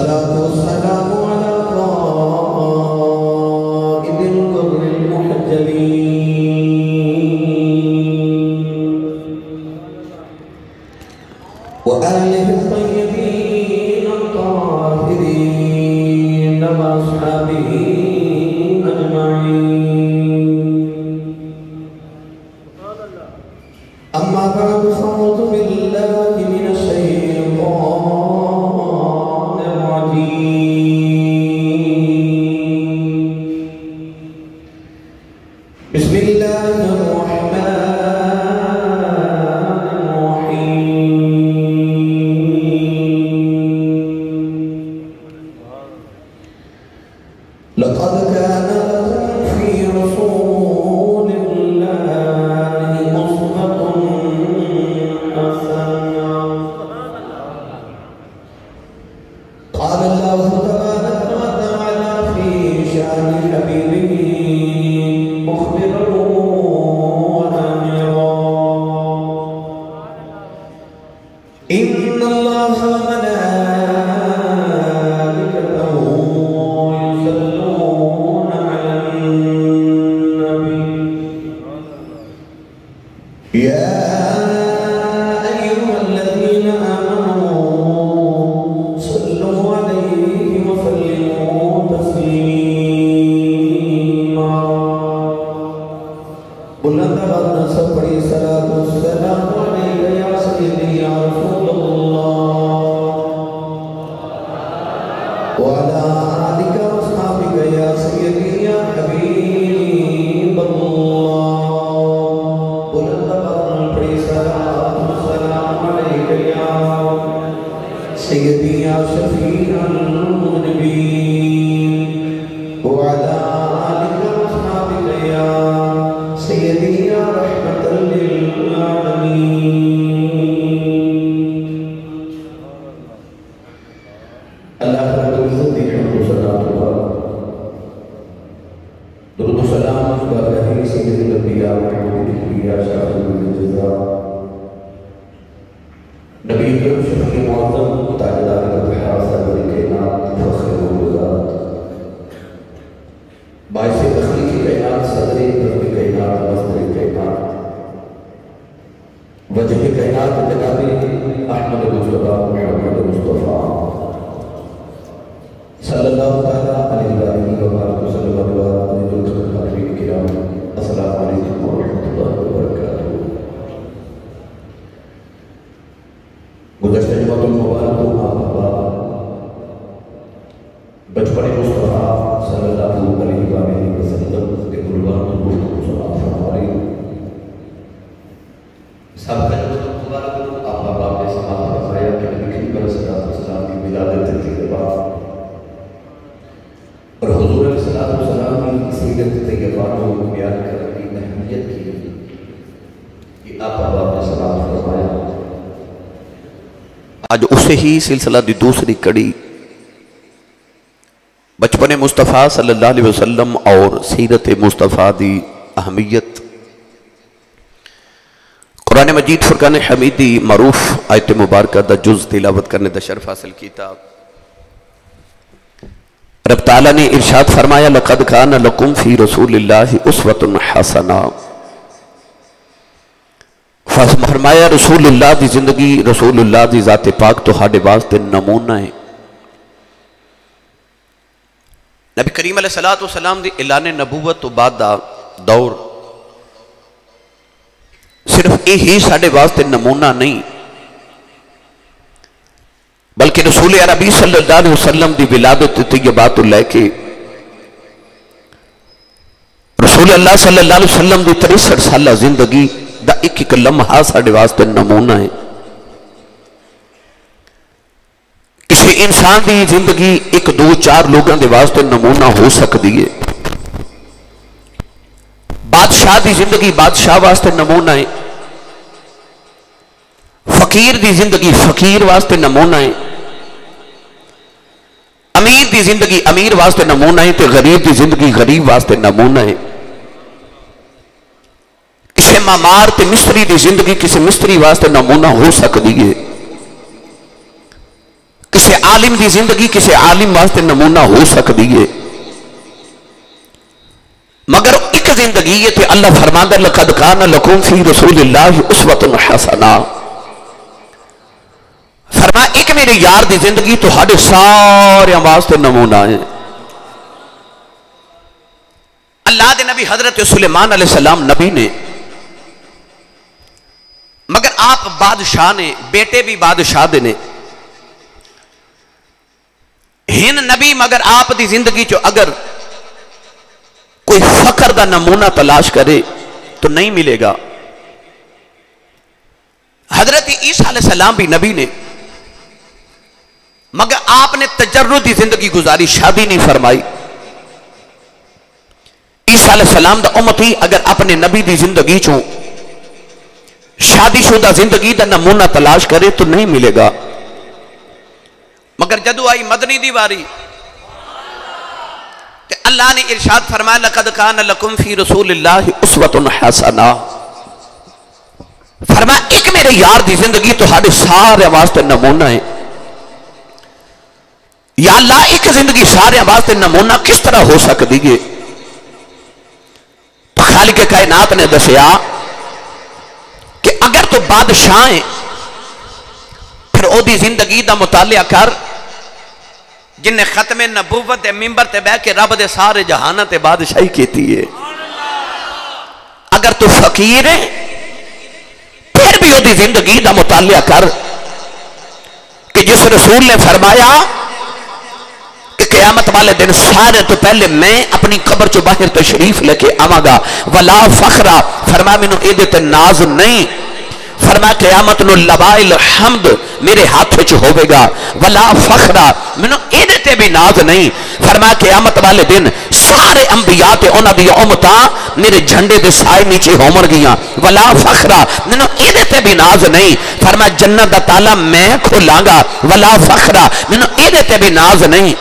والصلاة والسلام على قائد القرن المحجلين وآله الطيبين الطاهرين وأصحابه أجمعين. أما بعد فأعوذ بالله من الشيطان الرجيم. بسم الله الرحمن الرحيم. لقد كان لكم في رسول الله أسوة حسنة. قال الله تبارك وتعالى في شأن حبيبه مخبرا وآمرا: إن الله وملائكته يصلون على النبي يا أيها الذين آمنوا صلوا عليه وسلموا تسليما. بلند آواز میں سب پڑھی صلاۃ والسلام علیک یا سیدی یا رسول اللہ وعلی آلک واصحابک یا سیدی یا حبیب اللہ. بلند آواز میں پڑھی صلاۃ والسلام علیک یا سیدی یا شفیع المذنبین وعلی آلک واصحابک یا سیدی یا رحمت للعالمین. اللہ رب العزت کی حمد و ثنا درود و سلام اس پر رہے سید الانبیاء محمد الانبیاء شاہ الجزا نبی کریم شفیع معظم تاجدار الابحار سرور کائنات فخر الوزات باعث تخلیق کائنات صدر درد کائنات مصدر کائنات وجہ کائنات جناب احمد مصطفیٰ محمد مصطفیٰ صلی اللہ تعالیٰ علیہ وآلہ وسلم السلام علیکم ورحمۃ اللہ وبرکاتہ. گزشتہ جمعۃ المبارک کو آپ بچپن مصطفیٰ صلی اللہ علیہ وآلہ وسلم کے قربان حضور کو سلام فرمائے. سب کا جمعۃ المبارک کو آپ نے سماعت فرمایا کہ نبی کریم علیہ السلام کی ولادت کے بعد اور حضور علیہ السلام کی سیرت طیبہ کو بیان کرنے کی اہمیت کی کہ آپ نے سماعت فرمایا. آج اسے ہی سلسلہ دی دوسری کڑی بچپن مصطفیٰ صلی اللہ علیہ وسلم اور سیرت مصطفیٰ دی اہمیت. قرآن مجید فرقان حمیدی معروف آیت مبارکہ دا جز تلاوت کرنے دا شرف حاصل کیتا. رب تعالیٰ نے ارشاد فرمایا: لقد کان لکم فی رسول اللہ اسوۃ حسنہ. فرمایا رسول اللہ دی زندگی، رسول اللہ دی ذات پاک تو ہاڑے واسطے نمونہ ہے. نبی کریم علیہ السلام دی اعلان نبوت تو بعد دا دور صرف یہی ساڑھے واسطے نمونہ نہیں بلکہ رسول عربی صلی اللہ علیہ وسلم دی ولادت طیبات تو لے کے رسول اللہ صلی اللہ علیہ وسلم دی 63 سالہ زندگی دا ایک لمحہ ساڑھے واسطے نمونہ ہے. کسی انسان دی زندگی ایک دو چار لوگوں دے واسطے نمونہ ہو سکتی ہے. بادشاہ دی زندگی بادشاہ واسطے نمونہ ہے. فقیر دی زندگی فقیر واسطے نمونہ ہے. امیر دی زندگی امیر واسطے نمونہ ہے. تے غریب دی زندگی غریب واسطے نمونہ ہے. کسی معمار تے مستری دی زندگی کسی مستری واسطے نمونہ ہو سکتی ہے. کسی عالم دی زندگی کسی عالم واسطے نمونہ ہو سکتی ہے، مگر ایک زندگی ہے تے اللہ فرماندا لقد کان لکم فی رسول اللہ اسوۃ حسنہ، فرما ایک میرے یار دی زندگی تو ہڈے سارے واسطے نمونہ ہے۔ اللہ دے نبی حضرت سلیمان علیہ السلام نبی نے، مگر آپ بادشاہ نے، بیٹے بھی بادشاہ دے نے، ہن نبی مگر آپ دی زندگی چو اگر کوئی فقر دا نمونہ تلاش کرے تو نہیں ملے گا۔ حضرت عیسیٰ علیہ السلام بھی نبی نے، مگر آپ نے تجردی زندگی گزاری، شادی نہیں فرمائی۔ عیسیٰ علیہ السلام دا امتی اگر اپنے نبی دی زندگی چوں شادی شدہ زندگی دا نمونہ تلاش کرے تو نہیں ملے گا، مگر جدو آئی مدنی دی واری کہ اللہ نے ارشاد فرمایا لقد کان لکم فی رسول اللہ اسوۃ حسنہ، فرمایا ایک میرے یار دی زندگی تو ہڈے سارے واسطے نمونہ ہے۔ یا اللہ ایک زندگی سارے واسطے نمونہ کس طرح ہو سکتی ہے؟ تو خالق کائنات نے دسیا کہ اگر تو بادشاہ ہیں پھر او دی زندگی دا مطالعہ کر جن نے ختم نبوت دے ممبر تے بہ کے رب دے سارے جہانہ تے بادشاہی کیتی ہے۔ اگر تو فقیر ہے پھر بھی او دی زندگی دا مطالعہ کر کہ جس رسول نے فرمایا کہ قیامت والے دن سارے تو پہلے میں اپنی قبر چو باہر تشریف لے کے آواں گا، ولا فخرہ، فرما میں نو ایدے تے ناز نہیں، فرما قیامت نو لبائل حمد میرے ہاتھ وچ ہوے گا، ولا فخرہ، میں نو ایدے تے بھی ناز نہیں، فرما قیامت والے دن سارے انبیاء تے انہاں دی امتاں میرے جھنڈے دے سائے نیچے ہومن گیاں، ولا فخرہ، میں نو ایدے تے بھی ناز نہیں، فرما جنت دا تالا میں کھولاں گا، ولا فخرہ، میں نو ایدے تے بھی ناز نہیں۔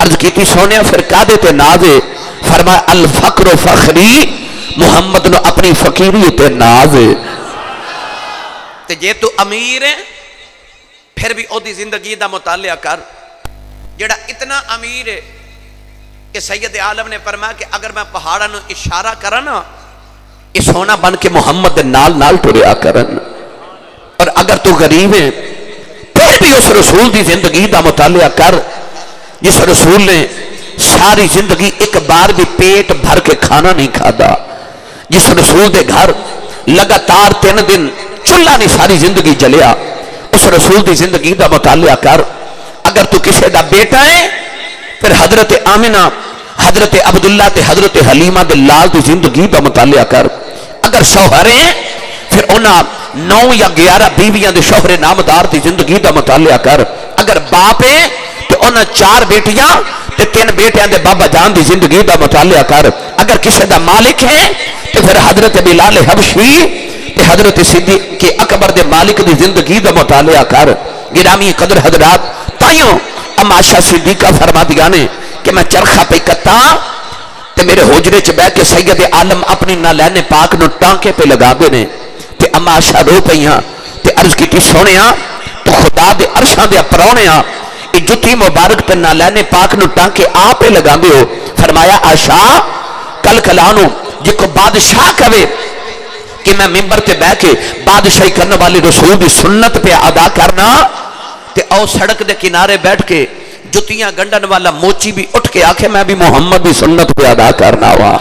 عرض کیتی سونے پھر کادے تے نازے؟ فرمایا الفقر فخری، محمد نو اپنی فقیری تے نازے۔ تے جے تو امیر ہے پھر بھی او دی زندگی دا مطالعہ کر، جڑا اتنا امیر ہے کہ سید عالم نے فرمایا کہ اگر میں پہاڑاں نو اشارہ کرا نا یہ سونا بن کے محمد دے نال نال ٹریا کرن، اور اگر تو غریب ہے پھر بھی اس رسول دی زندگی دا مطالعہ کر جس رسول نے ساری زندگی ایک بار بھی پیٹ بھر کے کھانا نہیں کھادا، جس رسول دے گھر لگاتار 3 دن چولہا نہیں ساری زندگی جلیا، اس رسول دی زندگی دا مطالعہ کر۔ اگر تو کسی دا بیٹا ہے پھر حضرت آمنہ، حضرت عبداللہ تے حضرت حلیمہ دے لال دی زندگی دا مطالعہ کر۔ اگر شوہر ہیں پھر انہاں 9 یا 11 بیویاں دے شوہر نامدار دی زندگی دا مطالعہ کر۔ اگر باپ ہیں تو انہاں 4 بیٹیاں تے 3 بیٹیاں دے بابا جان دی زندگی دا مطالعہ کر۔ اگر کسی دا مالک ہے تو پھر حضرت بلال حبشی تے حضرت صدیق اکبر دے مالک دی زندگی دا مطالعہ کر۔ گرامی قدر حضرات، تائیوں اما عائشہ صدیقہ فرما دیا نے کہ میں چرخہ پہ کتا تے میرے حجرے چ بیٹھ کے سید عالم اپنی نالین پاک نو ٹانکے پہ لگا دے نے تے اما عائشہ رو پئیاں تے عرض کیتی سونیاں تو خدا دے عرشاں دے پرونیاں ای جتی مبارک تے نالین پاک نو ٹانکے آپ پہ لگا دے ہو۔ فرمایا عائشہ کل کلانو جے کو بادشاہ کہے کہ میں ممبر تے بیٹھ کے بادشاہی کرنے والی رسول دی سنت پہ ادا کرنا تے او سڑک دے کنارے بیٹھ کے جتیاں گنڈن والا موچی بھی اٹھ کے آکھے میں بھی محمد دی سنت پہ ادا کرنا ہوا،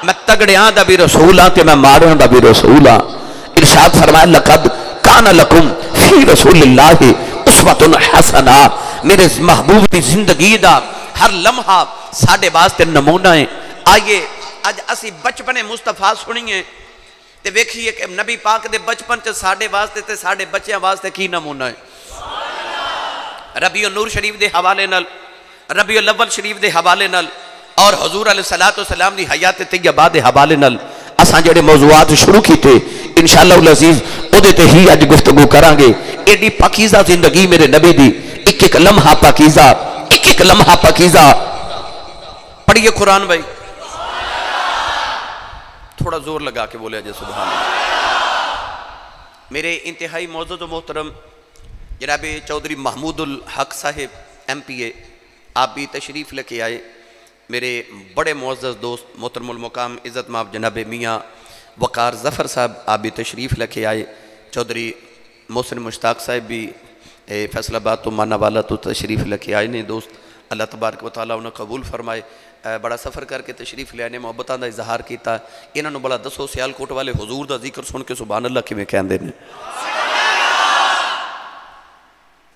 میں تگڑیاں دا بھی رسول ہاں تے میں ماڑیاں دا بھی رسول ہاں۔ ارشاد فرمایا لقد کان لکم فی رسول اللہ اسوۃ حسنہ، میرے محبوب دی زندگی دا ہر لمحہ ساڑھے واسطے نمونہ ہے۔ آئیے آج اسی بچپن مصطفیٰ سنیے تے ویکھیے کہ نبی پاک دے بچپن چ ساڑھے واسطے تے ساڑھے بچیاں واسطے کی نمونہ ہے۔ ربیع النور شریف دے حوالے نال، ربیع الاول شریف دے حوالے نال اور حضور علیہ السلام دی حیات طیبہ دے حوالے نال اساں جڑے موضوعات شروع کیتے انشاءاللہ العزیز او دے تے ہی اج گفتگو کران گے۔ ایڈی پاکیزہ زندگی میرے نبی دی، ایک ایک لمحہ پاکیزہ، ایک ایک لمحہ پاکیزہ۔ پڑھیے قرآن بھائی، تھوڑا زور لگا کے بولے جے سبحان اللہ۔ میرے انتہائی معزز و محترم جناب چودھری محمود الحق صاحب MP آپ بھی تشریف لے کے آئے. میرے بڑے معزز دوست محترم المقام عزت مآب جناب میاں وقار ظفر صاحب آپ بھی تشریف لے کے آئے. چودھری محسن مشتاق صاحب بھی فیصل آباد تو مانا والا تو تشریف لے کے آئے نے دوست. اللہ تبارک و تعالیٰ انہیں قبول فرمائے. بڑا سفر کر کے تشریف لے آنے محبتاں دا اظہار کیتا. انہوں نے بڑا دسو سیالکوٹ والے حضور دا ذکر سن کے سبحان اللہ کی میں کہندے نے.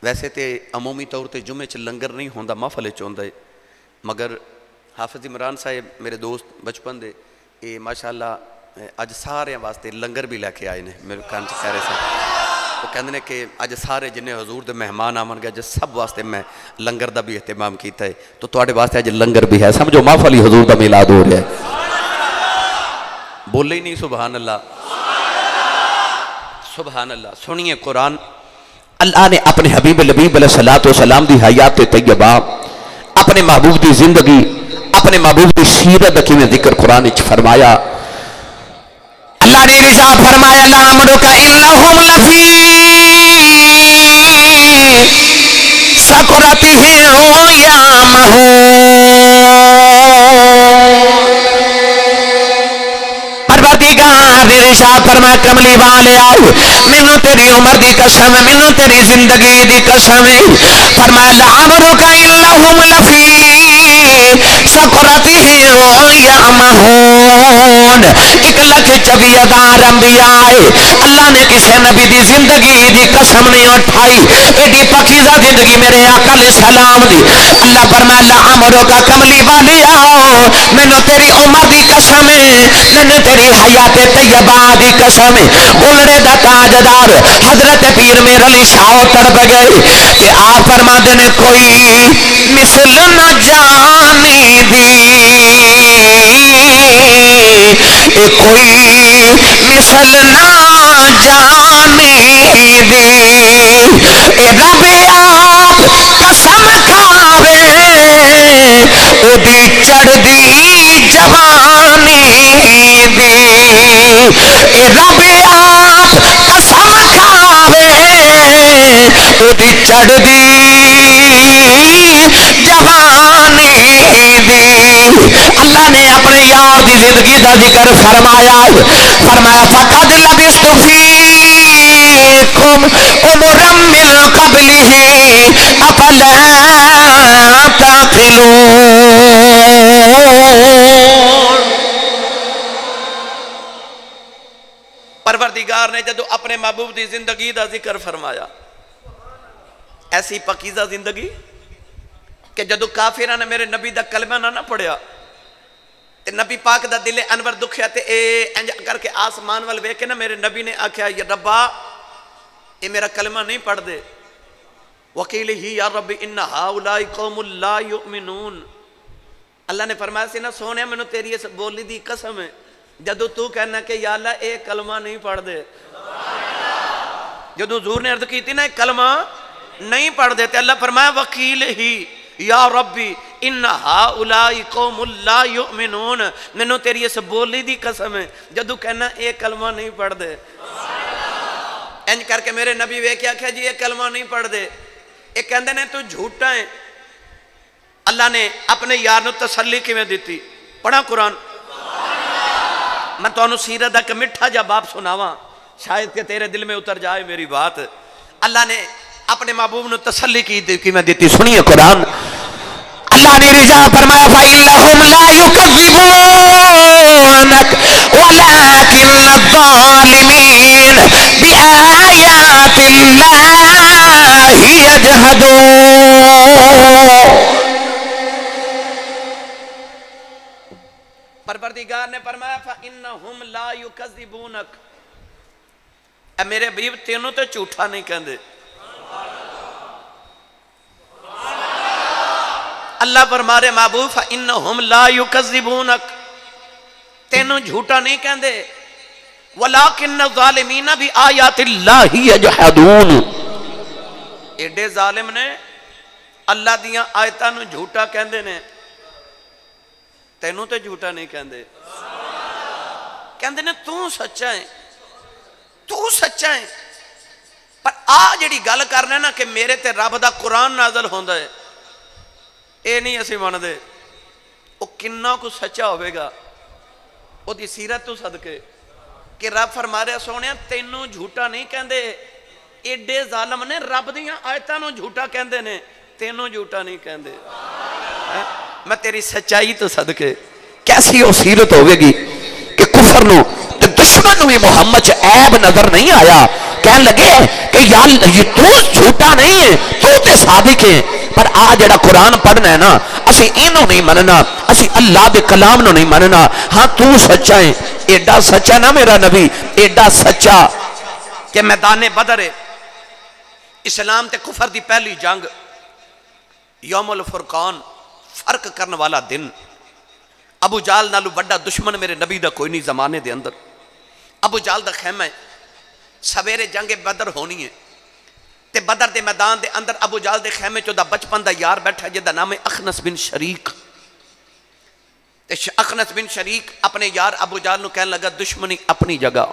ویسے تے عمومی طور تے جمعے چ لنگر نہیں ہوندا محفل چ ہوندا ہے مگر حافظ عمران صاحب میرے دوست بچپن دے یہ ماشاءاللہ اج سارے واسطے لنگر بھی لے کے آئے نے. میرے کان چ کہہ رہے سن وہ کہندے نے کہ اج سارے جنہیں حضور دے مہمان آون گے اج سب واسطے میں لنگر دا بھی اہتمام کیتا ہے. تو تواڈے واسطے اج لنگر بھی ہے. سمجھو محفل ہی حضور دا میلاد ہو رہا ہے. بولے ہی نہیں سبحان اللہ سبحان اللہ. سنیے قرآن. اللہ نے اپنے حبیب لبیب علیہ السلام دی حیات طیبہ اپنے محبوب دی زندگی اپنے محبوب دی سیرت کی میں ذکر قرآن وچ فرمایا. اللہ نے ارشاد فرمایا لَعَمْرُكَ إِنَّهُمْ لَفِي سَكْرَتِهِمْ يَعْمَهُونَ. پروردگار ارشاد فرمایا کملی والے آؤ مینوں تیری عمر دی قسم مینوں تیری زندگی دی قسم. فرمایا لَعَمْرُكَ إِنَّهُمْ لَفِي سَكْرَتِهِمْ يَعْمَهُونَ. 1,24,000 انبیاء آئے. اللہ نے کسے نبی دی زندگی دی قسم نہیں اٹھائی. ایڈی پاکیزہ زندگی میرے آقا علیہ السلام دی. اللہ فرمایا لَعَمْرُكَ کملی والے آؤ مینوں تیری عمر دی قسم مینوں تیری حیات طیبہ دی قسم. گلڑے دا تاجدار حضرت پیر میر علی شاہ تڑپ گئے کہ آپ فرما دینے کوئی مثل نہ جانی دی کوئی مثل نہ جانی دی رب آپ قسم کھاوے او دی چڑھ دی جوانی دی رب آپ قسم کھاوے او دی چڑھ دی جوانی دی. اللہ نے اپنے یار دی زندگی دا ذکر فرمایا. فرمایا فقد لبثت فیکم عمرا من قبلہ افلا تعقلون. پروردگار نے جدو اپنے محبوب دی زندگی دا ذکر فرمایا ایسی پاکیزہ زندگی کہ جدو کافرہ نے میرے نبی دا کلمہ نہ پڑھیا تے نبی پاک دا دل انور دکھیا تے اے انج کر کے آسمان وال ویکھ کے نا میرے نبی نے آکھیا یا ربا اے میرا کلمہ نہیں پڑھ دے. وقیل ہی یا رب ان ہؤلاء قوم لا یؤمنون. اللہ نے فرمایا سی نا سونے مینوں تیری اس بولی دی قسم ہے جدو تو کہنا کہ یا اللہ اے کلمہ نہیں پڑھ دے. جدو حضور نے عرض کی تھی نا اے کلمہ نہیں پڑھ دے تے اللہ فرمایا وقیل ہی یا ربی ان ہؤلاء قوم لا یؤمنون. مینوں تیری اس بولی دی قسم ہے جدو کہنا اے کلمہ نہیں پڑھ دے. انج کر کے میرے نبی ویکھیا کہ جی اے کلمہ نہیں پڑھ دے اے کہندے نے تو جھوٹا ہے. اللہ نے اپنے یار نو تسلی کیویں دتی. پڑھا قرآن. میں تو انہوں سیرت دا کہ مٹھا جا باپ سناواں شاید کہ تیرے دل میں اتر جائے میری بات. اللہ نے اپنے محبوب نے تسلی کی میں دیتی. سنیے قرآن. اللہ نے رجا فرمایا فَإِنَّهُمْ لَا يُكَذِّبُونَكَ وَلَكِنَّ الظَّالِمِينَ بِآيَاتِ اللَّهِ يَجْحَدُونَ. پروردگار نے فرمایا فَإِنَّهُمْ لَا يُكَذِّبُونَكَ. اے میرے حبیب تینوں تو جھوٹا نہیں کہندے. اللہ فرما رہے محبوب فَإِنَّهُمْ لَا يُكَذِّبُونَكَ تینوں جھوٹا نہیں کہندے. وَلَكِنَّ الظَّالِمِينَ بِآيَاتِ اللَّهِ يَجْحَدُونَ. ایڈے ظالم نے اللہ دیاں آیتاں نو جھوٹا کہندے نے تینوں تے جھوٹا نہیں کہندے. کہندے نے تو سچا ہے تو سچا ہے. پر آ جڑی گل کرنا نا کہ میرے تے رب دا قرآن نازل ہوندا ہے، اے نہیں اسی ماندے، وہ کنا کو سچا ہوئے گا وہ دی سیرت تو صدقے کہ رب فرما رہا سونے تینوں جھوٹا نہیں کہندے، ایڈے ظالم نے رب دیاں آیتاں نو جھوٹا کہندے نے، تینوں جھوٹا نہیں کہندے، میں تیری سچائی تو صدقے۔ کیسی وہ سیرت ہوئے گی کہ کفر نو تے دشمن بھی محمد چ عیب نظر نہیں آیا، کہنے لگے کہ یار یہ تو جھوٹا نہیں ہے، تو تے صادق ہے، پر آ جڑا قرآن پڑھنا ہے نا اسی اینوں نہیں مننا، اسی اللہ دے کلام نو نہیں مننا، ہاں تو سچا ہے، ایڈا سچا نا میرا نبی، ایڈا سچا کہ میدان بدر اسلام تے کفر دی پہلی جنگ، یوم الفرقان، فرق کرنے والا دن، ابو جال نالو بڑا دشمن میرے نبی دا کوئی نہیں زمانے دے اندر، ابو جال دا خیمہ ہے، سویرے جنگ بدر ہونی ہے، تے بدر دے میدان دے اندر ابو جال دے خیمے چو دا بچپن دا یار بیٹھا جے دا نام ہے اخنس بن شریک، تے اخنس بن شریک اپنے یار ابو جال نو کہنے لگا دشمنی اپنی جگہ،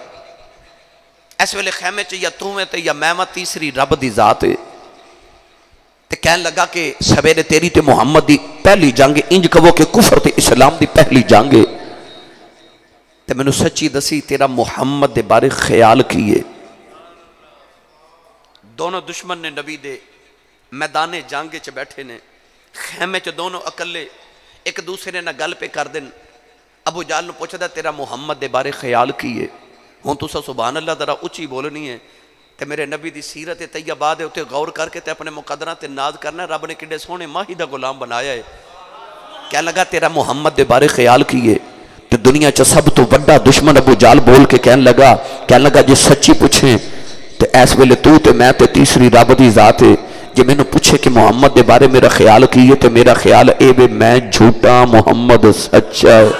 اس ویلے خیمے چ یا تو ہے تے یا میں تیسری رب دی ذات ہے، تے کہنے لگا کہ سویرے تیری تے محمد دی پہلی جنگ، انج کہو کہ کفر تے اسلام دی پہلی جنگ ہے، تے میں نے سچی دسی تیرا محمد دے بارے خیال کیے۔ دونوں دشمن نے نبی دے میدان جنگ چ بیٹھے نے، خیمے چ دونوں اکلے ایک دوسرے نہ گل پہ کر دن، ابو جال نو پوچھدا تیرا محمد دے بارے خیال کیے، ہوں تو سبحان اللہ ذرا اچھی بولنی ہے، تے میرے نبی دی سیرت طیبہ دے اتے غور کر کے تے اپنے مقدرہ تے ناز کرنا ہے، رب نے کڈے سونے ماہی دا غلام بنایا ہے، کیا لگا تیرا محمد دے بارے خیال کیے، تے دنیا چ سب تو بڑا دشمن ابو جال بول کے کہنے لگا جی سچی پوچھیں تے ایس ویلے تو تے میں تے تیسری رب دی ذات ہے، جی میں نے پوچھے کہ محمد دے بارے میرا خیال کیے تے میرا خیال اے بے میں جھوٹا محمد سچا ہے،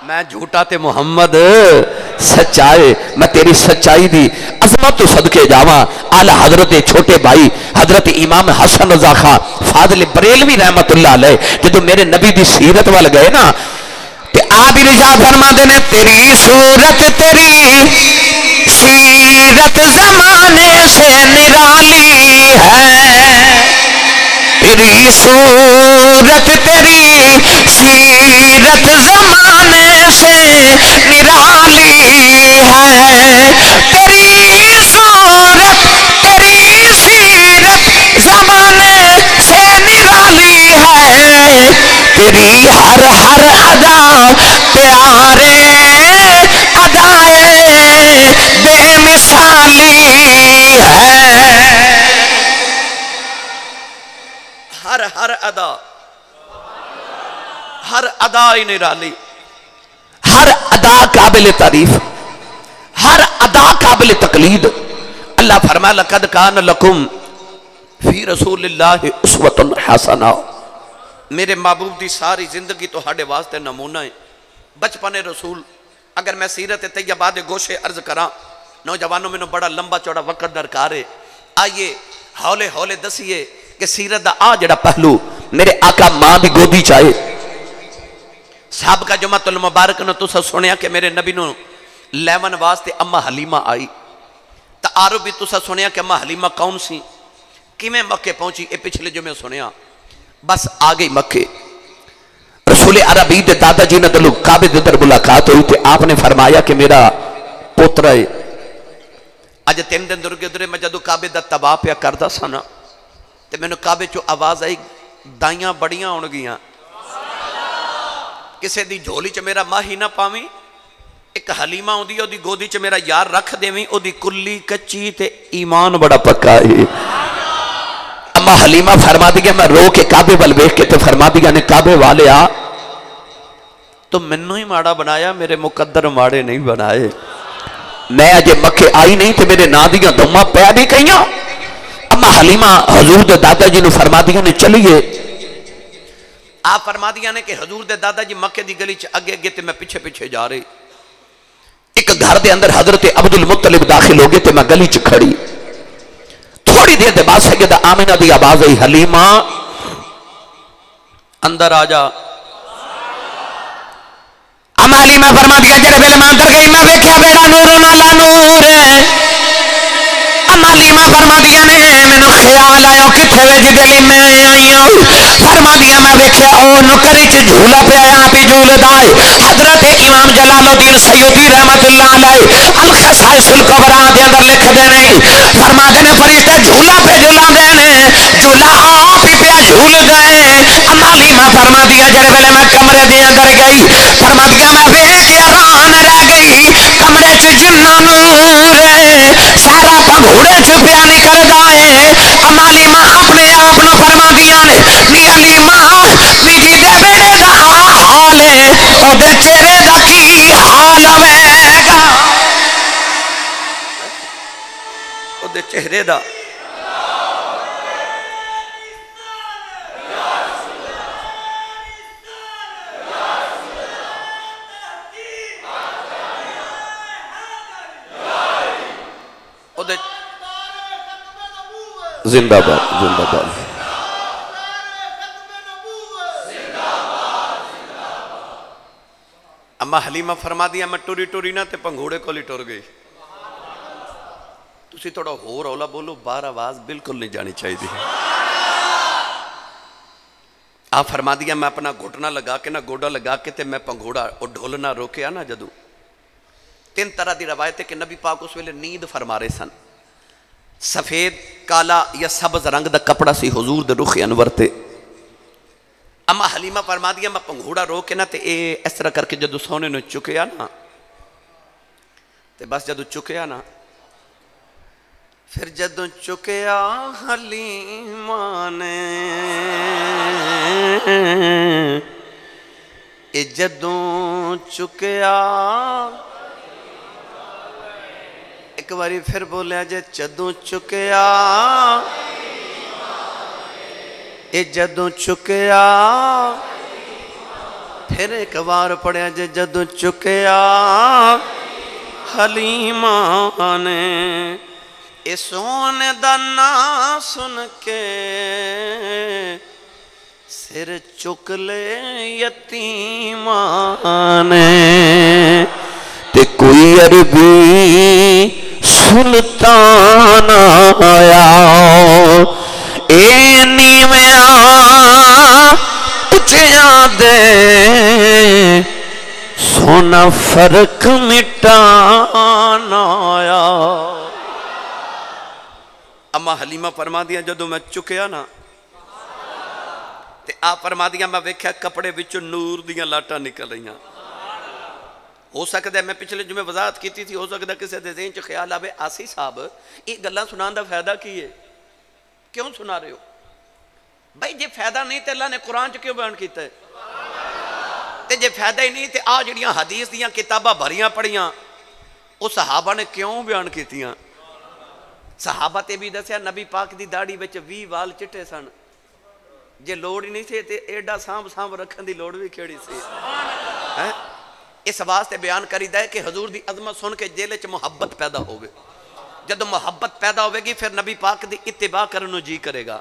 میں جھوٹا تے محمد سچائے، میں تیری سچائی دی عظمت تو صدقے جاواں۔ اعلی حضرت چھوٹے بھائی حضرت امام حسن رضا خان فاضل بریلوی رحمت اللہ علیہ جدو میرے نبی دی سیرت وال گئے نا تے آپ ارشاد فرما دے نے تیری صورت تیری سیرت زمانے سے نرالی ہے، تیری صورت تیری سیرت زمانے سے نرالی ہے، تیری صورت تیری سیرت زمانے سے نرالی ہے، تیری ہر ادا پیارے ادائے بے مثالی ہے، ہر ادا نرالی، ہر ادا قابل تعریف، ہر ادا قابل تقلید۔ اللہ فرمایا لقد کان لکم فی رسول اللہ اسوۃ حسنہ، میرے محبوب دی ساری زندگی تو ہاڑے واسطے نمونہ ہے، بچپن رسول۔ اگر میں سیرت طیبہ دے گوشے عرض کراں، نوجوانوں میں بڑا لمبا چوڑا وقت درکار ہے، آئیے ہولے ہولے دسیے کہ سیرت دا آ جڑا پہلو میرے آقا ماں دی گودی چاہے۔ سابقہ جمعہ المبارک نے تو سنیا کہ میرے نبی نو لیون واسطے اما حلیمہ آئی، تعارف بھی تو سنیا کہ اما حلیمہ کون سی، کیویں مکے پہنچی، اے پچھلے جمعے سنیا، بس آگئی مکے۔ رسول عربی دے دادا جی نے دلو کعبے دے در ملاقات ہوئی تھی، آپ نے فرمایا کہ میرا پوتر ہے، اج 3 دن درگے درے میں جدو کعبے دا تباہ پیا کردہ سنا تے میں نے کعبے چو آواز آئی دائیاں بڑیاں ہونے گیاں، کسے دی جھولی چ میرا ماہی نہ پاویں، ایک حلیمہ ہوں دی او دی گودی چ میرا یار رکھ دیویں، او دی کلی کچی تے ایمان بڑا پکا ہے۔ اما حلیمہ فرما دیا میں رو کے کعبے وال ویکھ کے تے فرما دیا نے کعبے والے آ تو منو ہی ماڑا بنایا، میرے مقدر ماڑے نہیں بنائے، میں اجے مکے آئی نہیں تے میرے نا دیاں دماں پہ بھی کئیاں۔ اما حلیمہ حضور دے دادا جی نے فرما دیا نے چلیے، آپ فرما دیا نے کہ حضور دے دادا جی مکے دی گلی چ اگے اگے تے میں پیچھے پیچھے جا رہی، ایک گھر دے اندر حضرت عبد المطلب داخل ہو گئے تے میں گلی چ کھڑی، تھوڑی دیر دے بعد سیدہ آمینہ دی آواز آئی حلیمہ اندر آ جا۔ اما حلیمہ فرما دیا جڑے ویلے میں اندر گئی میں ویکھیا بیڑا نور نالا نور اما لیما فرما دیا نے مینوں خیال آیا کتھے وچ دلی میں آئی ہوں فرما دیا میں ویکھیا او نکری چ جھولا پیا آپ ہی جھولدا ہے حضرت امام جلال الدین سیوطی رحمت اللہ علیہ الخصائص الکبریٰ دے اندر لکھ دے نے فرما دے نے فرشتے جھولا پہ جھولا دے نے جھولا آپ ہی پیا جھول گئے اما لیما فرما دیا جڑے ویلے میں کمرے دے اندر گئی فرما دیا میں ویکھ کے حیران رہ گئی کمرے چ جنہ نور سارا پنگھوڑے چ پیا نکلدا ہے اما لیما اپنے آپ نو فرما دیا نے نی علیما نی جی دے بیڑے دا حال ہے او دے چہرے دا کی حال ہوے گا او دے چہرے دا زندہ باد زندہ باد اما حلیمہ فرما دیا میں ٹوری ٹوری نہ تے پنگھوڑے کو لی ٹور گئی تسی تھوڑا ہو رولا بولو بار آواز بالکل نہیں جانی چاہیے دی آپ فرما دیا میں اپنا گھٹنا لگا کے نہ گوڑا لگا کے تے میں پنگھوڑا اور ڈھولنا روکے آنا جدو 3 طرح دی روایت ہے کہ نبی پاک اس ویلے نیند فرما رہے سن سفید کالا یا سبز رنگ دا کپڑا سی حضور دے رخ انور تے اما حلیمہ فرما دیا میں پنگھوڑا رو کے نا تے اس طرح کر کے جدو سونے نے چکیا نا تے بس جدو چکیا نا پھر جدو چکیا حلیمہ نے جدو چکیا ایک باری پھر بولیا جے جدوں چکیا اے جدوں چکیا پھر ایک بار پڑھیا جے جدوں چکیا حلیمہ نے اے سونے دا نام سن کے سر چک لے یتیمہ نے تے کوئی عربی سلطان آیا اے نیویاں اچھیاں دے سونا فرق مٹانا آیا اما حلیمہ فرما دیا جدو میں چکیا نا تے آپ فرما دیا میں ویکھیا کپڑے وچوں نور دیاں لاٹاں نکل رہیاں ہو سکتا ہے میں پچھلے جمعے وضاحت کی تھی ہو سکتا ہے کسی دے ذہن چ خیال آوے آسی صاحب یہ گلاں سنان دا فائدہ کی ہے کیوں سنا رہے ہو بھائی جے فائدہ نہیں تے اللہ نے قرآن چ کیوں بیان کیتا ہے تے جے فائدہ ہی نہیں تے آ جڑیاں حدیث دیاں کتاباں بھریاں پڑھیاں وہ صحابہ نے کیوں بیان کیتیاں صحابہ تے بھی دسیا نبی پاک دی داڑھی وچ 20 وال چٹے سن جے لوڑ ہی نہیں تھے تے ایڈا سانب رکھن دی لوڑ بھی کیڑی سی اس واسطے بیان کری ہے کہ حضور دی عظمت سن کے دل وچ محبت پیدا ہوگی جب محبت پیدا ہوئے گی پھر نبی پاک دی اتباع کرنو جی کرے گا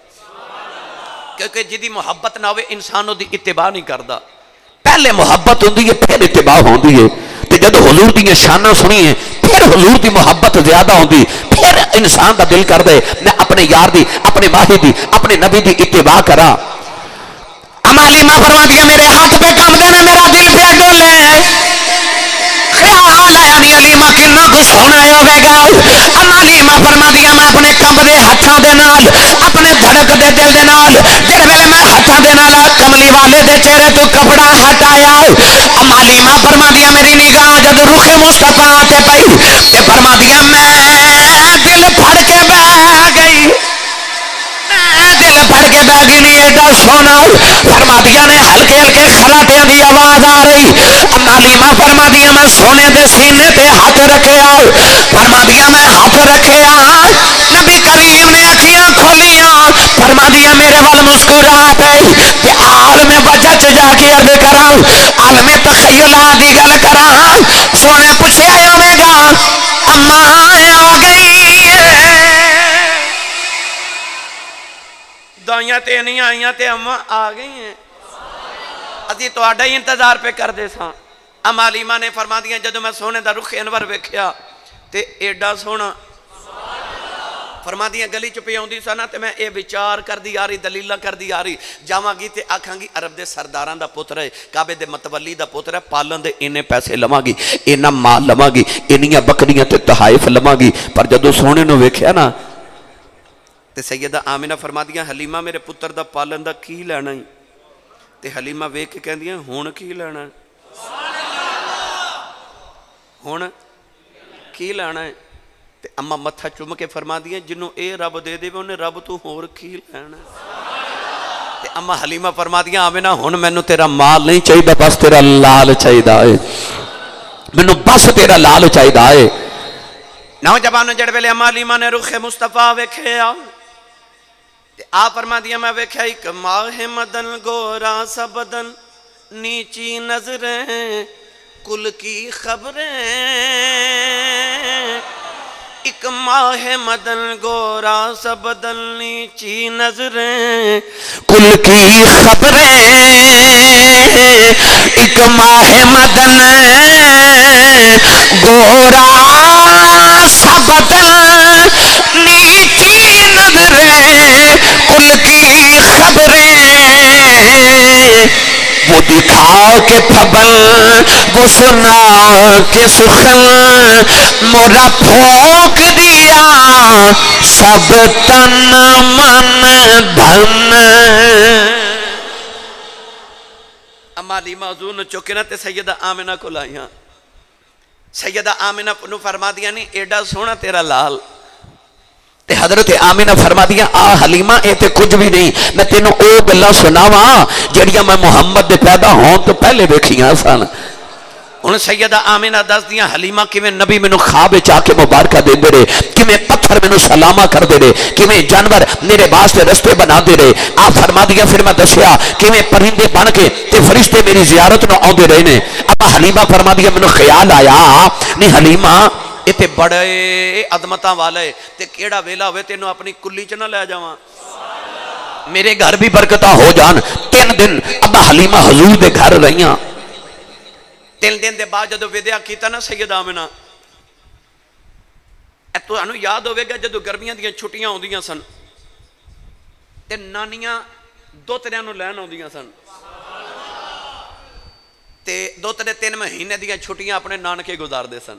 کیونکہ جدی محبت نہ ہوئے انسانوں دی اتباع نہیں کردا پہلے محبت ہوندی ہے پھر اتباع ہوندی ہے تے جب حضور دی شاناں سنی ہے پھر حضور دی محبت زیادہ ہوندی پھر انسان دا دل کر دے میں اپنے یار دی اپنے ماہی دی اپنے نبی دی اتباع کرا اما حلیمہ فرما دیا میرے ہاتھ پہ کام دینا میرا دل پہ ڈولے خیال آیا نی علیمہ کنہ کو سونا ہوئے گا اما حلیمہ فرما دیا میں اپنے کم دے ہتھاں دے نال اپنے دھڑک دے دل دے نال جڑے ویلے میں ہتھاں دے نال کملی والے دے چہرے تو کپڑا ہٹایا اما حلیمہ فرما دیا میری نگاہ جد رخ مصطفیٰ تے پئی تے فرما دیا میں دل پھڑ کے بہ گئی دل پھڑ کے بہ گئی نہیں ایڈا سونا فرما دیا نے ہلکے ہلکے خلاتیاں دی آواز آ رہی اما حلیمہ فرما دیا میں سونے دے سینے تے ہاتھ رکھے فرما دیا میں ہاتھ رکھے نبی کریم نے اکھیاں کھولیاں فرما دیا میرے وال مسکرا پئی کہ عالم بچت جا کے عرض کراں عالم تخیلات دی گل کراں سونے پوچھے ہوے گا اما آ گئی دائیاں تے نہیں آئیاں تے اما آ گئی ہیں اسی تو آڈا ہی انتظار پہ کر دے ساں اما حلیمہ نے فرما دیا جدو میں سونے دا رخ انور ویکھیا تے ایڈا سونا فرما دیا گلی چ پی آتی سا تو میں یہ وچار کرتی آ رہی دلیلاں کرتی آ رہی جاواں گی تو آکھاں گی عرب دے سرداراں دا پتر ہے کعبے دے متولی دا پتر ہے پالن دے انہیں پیسے لواں گی انہاں مال لواں گی انہیاں بکریاں تے تحائف لواں گی پر جدو سونے نو ویکھیا نا تے سیدہ آمنہ فرما دیا حلیمہ میرے پتر دا پالن دا کی لینا ہی تے حلیمہ ویکھ کے کہن دیا ہون کی لینا ہے ہون کی لینا ہے تے اما متھا چوم کے فرما دیا جنہوں اے رب دے دے انہیں رب تو ہور کی لینا ہے تے اما حلیمہ فرما دیا آمنہ ہون میں نو تیرا مال نہیں چاہیے بس تیرا لال چاہیے دائے میں نو بس تیرا لال چاہیے دائے نوجوانوں جڑ ویلے اما حلیمہ نے رخ مصطفیٰ ویکھے آپ فرما دیا میں ویکھا ایک ماہ مدن گورا سا بدن نیچی نظریں کل کی خبریں ایک ماہ مدن گورا سا بدن نیچی نظریں کل کی خبریں ایک ماہ مدن گورا سا بدن نیچی نظریں کل کی خبریں وہ دکھا کے پھبل وہ سنا کے سخن مورا پھونک دیا سب تن من دھن اما علیمہ حضور نے چکے نا تے سیدہ آمنہ کو لائیاں سیدہ آمنہ نو فرما دیا نہیں ایڈا سونا تیرا لال تے حضرت آمنہ فرما دیا آ حلیمہ اے تے کچھ بھی نہیں میں تینوں او گلہ سناوا جڑیاں میں محمد دے پیدا ہوں تو پہلے دیکھیاں سن انہیں سیدہ آمنہ دس دیا حلیمہ کیویں نبی میں نو خواب چاہ کے مبارکہ دے دے رہے کیویں پتھر میں نو سلامہ کر دے رہے کیویں جانور میرے واسطے رستے بنا دے رہے آپ فرما دیا پھر میں دسیا کیویں پرندے بن کے تے فرشتے میری زیارت نو آن دے رہے نے ابا حلیمہ فرما دیا میں نو خیال آیا نہیں حلیمہ اتے بڑے عظمتاں والے تے کیڑا ویلا ہوئے تینوں اپنی کلی چ نہ لے جاواں میرے گھر بھی برکتہ ہو جان 3 دن ابا حلیمہ حضور دے گھر رہیاں 3 دن دے بعد جدو ودیا کیتا نا سیدہ آمنہ اے تو انو یاد ہوئے گا جدو گرمیاں دیاں چھٹیاں ہوندیاں سن تے نانیاں دوتریاں نو لین ہوندیاں سن تے 2-3 مہینے دیاں چھٹیاں اپنے نانکے گزار دے سن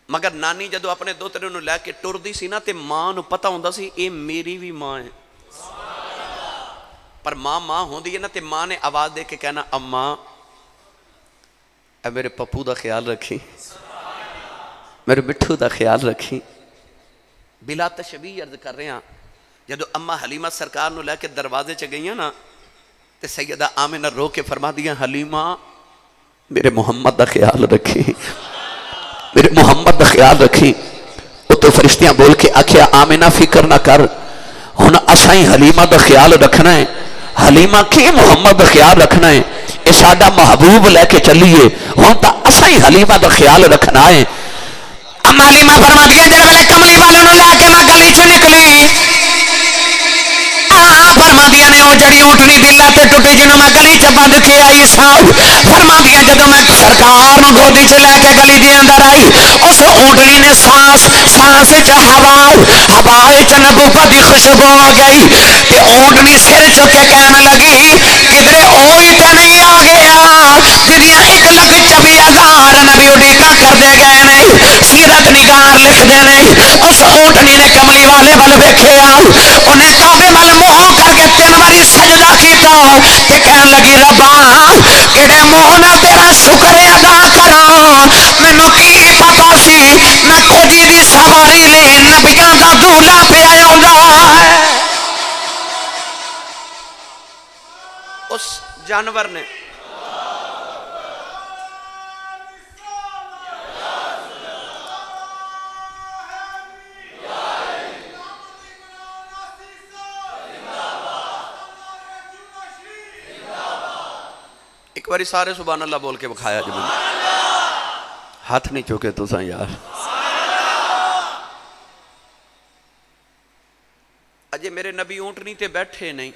مگر نانی جدو اپنے دوترے نو لے کے ٹر دی سی نا تے ماں نو پتہ ہوندہ سی اے میری بھی ماں ہے پر ماں ہوندی ہے نا تے ماں نے آواز دے کے کہنا اماں اے میرے پپو دا خیال رکھی میرے مٹھو دا خیال رکھی بلا تشبیہ عرض کر رہے ہیں جدو اماں حلیمہ سرکار نو لے کے دروازے چ گئی ہیں نا تے سیدہ آمنہ رو کے فرما دیا حلیمہ میرے محمد دا خیال رکھی میرے محمد دا خیال رکھی وہ تو فرشتیاں بول کے آکھیا آمنہ فکر نہ کر ہونا اسائیں حلیمہ دا خیال رکھنا ہے حلیمہ کی محمد دا خیال رکھنا ہے اے ساڈا محبوب لے کے چلیے ہون تا اسائیں حلیمہ دا خیال رکھنا ہے اما حلیمہ فرما دیا جڑ ویلے کملی والے نو لے کے میں گلی چ نکلی فرما دیا نے وہ جڑی اونٹنی دلہ تے ٹوٹی جنہوں میں گلی چ بند کے آئی صاحب فرما دیا جدو میں سرکار نو گودی چ لے کے گلی دے اندر آئی اس اونٹنی نے سانس چ ہوا چ نبوت دی خوشبو آ گئی تے اونٹنی سر چک کے کہنے لگی کدھر اوہی تے نہیں آ گیا جدیاں 1,24,000 نبی اڈیکا کر دے گئے نہیں سیرت نگار لکھ دے نہیں اس اونٹنی نے کملی والے ول ویکھے انہیں کعبے ول منہ کر کے 3 باری سجدہ کیتا تے کہن لگی ربا کیڑے منہ نال تیرا شکر ادا کراں مینوں کی پتہ سی میں کھوجی دی سواری لے نبیاں دا دولہا پیا آوندا ہے اس جانور نے ایک باری سارے سبحان اللہ بول کے بکھایا جب ہاتھ نہیں چوکے تو ساں یار اجے میرے نبی اونٹنی تے بیٹھے نہیں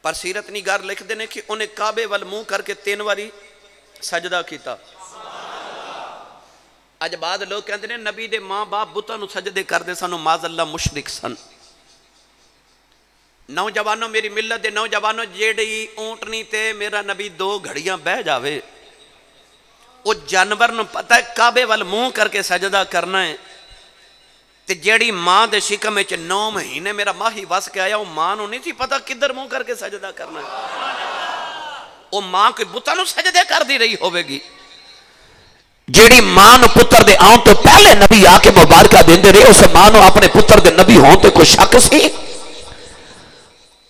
پر سیرت نگار لکھ دینے کہ انہیں کعبے وال منہ کر کے 3 باری سجدہ کیتا اج بعد لوگ کہتے ہیں نبی دے ماں باپ بتاں نو سجدے کردے سن معاذ اللہ مشرک سن. نوجوانوں میری ملت دے نوجوانوں جیڑی اونٹنی تے میرا نبی 2 گھڑیاں بہ جاوے وہ جانور نو پتہ ہے کعبے وال منہ کر کے سجدہ کرنا ہے تے جیڑی ماں دے شکم وچ 9 مہینے میرا ماہی وس کے آیا وہ ماں نو نہیں تھی پتہ کدھر منہ کر کے سجدہ کرنا ہے. وہ ماں کوئی بتاں نو سجدے کر دی رہی ہوے گی. جیڑی ماں نو پتر دے آن تو پہلے نبی آ کے مبارکہ دیندے رہے اس ماں نو اپنے پتر دے نبی ہون تے کوئی شک سی.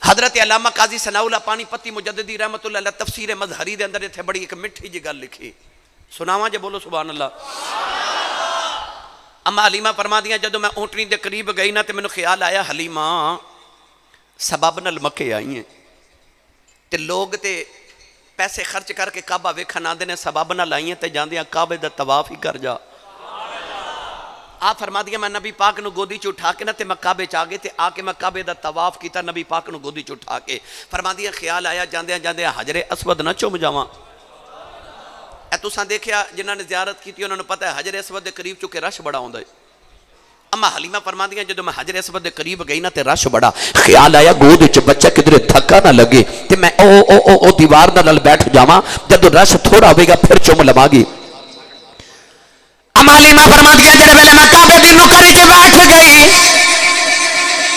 حضرت علامہ قاضی ثناء اللہ پانی پتی مجددی رحمت اللہ علیہ تفسیر مظہری دے اندر تھے بڑی ایک مٹھی جی گل لکھی سناواں جے بولو سبحان اللہ. اما حلیمہ فرما دیاں جدو میں اونٹنی دے قریب گئی نا تے میں نے خیال آیا حلیمہ سبب نال مکے آئی ہیں تے لوگ تے پیسے خرچ کر کے کعبہ ویکھن آندے نے سبب نال آئی ہیں تے جاندیاں کعبے دا طواف ہی کر جا. آپ فرما دیا میں نبی پاک نو گودی چ اٹھا کے نا تے میں کعبے چ آ گئے تے آ کے میں کعبے دا طواف کیتا نبی پاک نو گودی چ اٹھا کے. فرما دیا خیال آیا جاندیاں جاندیاں حجر اسود نہ چوم جاواں. اے تساں دیکھیا جنہاں نے زیارت کی انہوں نے پتہ ہے حجر اسود دے قریب چونکہ رش بڑا ہوندا ہے. اما حلیمہ فرما دیا جدو میں حجر اسود دے قریب گئی نا تے رش بڑا خیال آیا گود وچ بچہ کدھر تھکا نہ لگے تے میں او دیوار نال بیٹھ جاواں جدو رش تھوڑا ہوے گا پھر چوم لواں گی. اما حلیمہ فرما دیا جڑے ویلے میں کعبے دی نکری تے بیٹھ گئی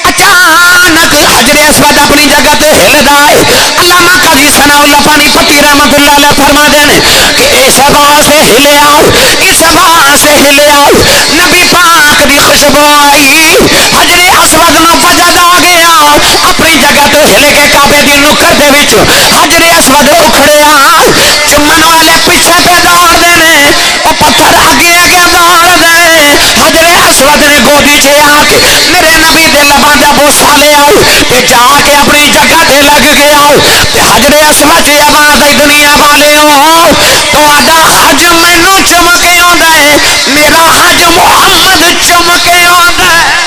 اچانک حجر اسود اپنی جگہ تے ہلدا ہے. علامہ قاضی ثناء اللہ پانی پتی رحمت اللہ علیہ فرما دین کہ اس واسطے ہلیا اس واسطے ہلیا نبی پاک دی خوشبو آئی حجر اسود نو وجد آ گیا اپنی جگہ تے ہل کے کعبے دی نکر دے وچ حجر اسود اکھڑیا چمن والے پیچھے پہ دوڑ دینے او پتھر اگے اگے دوڑ دے. حجر اسود نے گودی چ آ کے میرے نبی دے لباں دا بوسا لے آؤ تے جا کے اپنی جگہ تے لگ گیا تے حجر اسود تے آواز آئی دنیا والیو تہاڈا حج مینوں چم کے آندا ہے میرا حج محمد چم کے آندا ہے.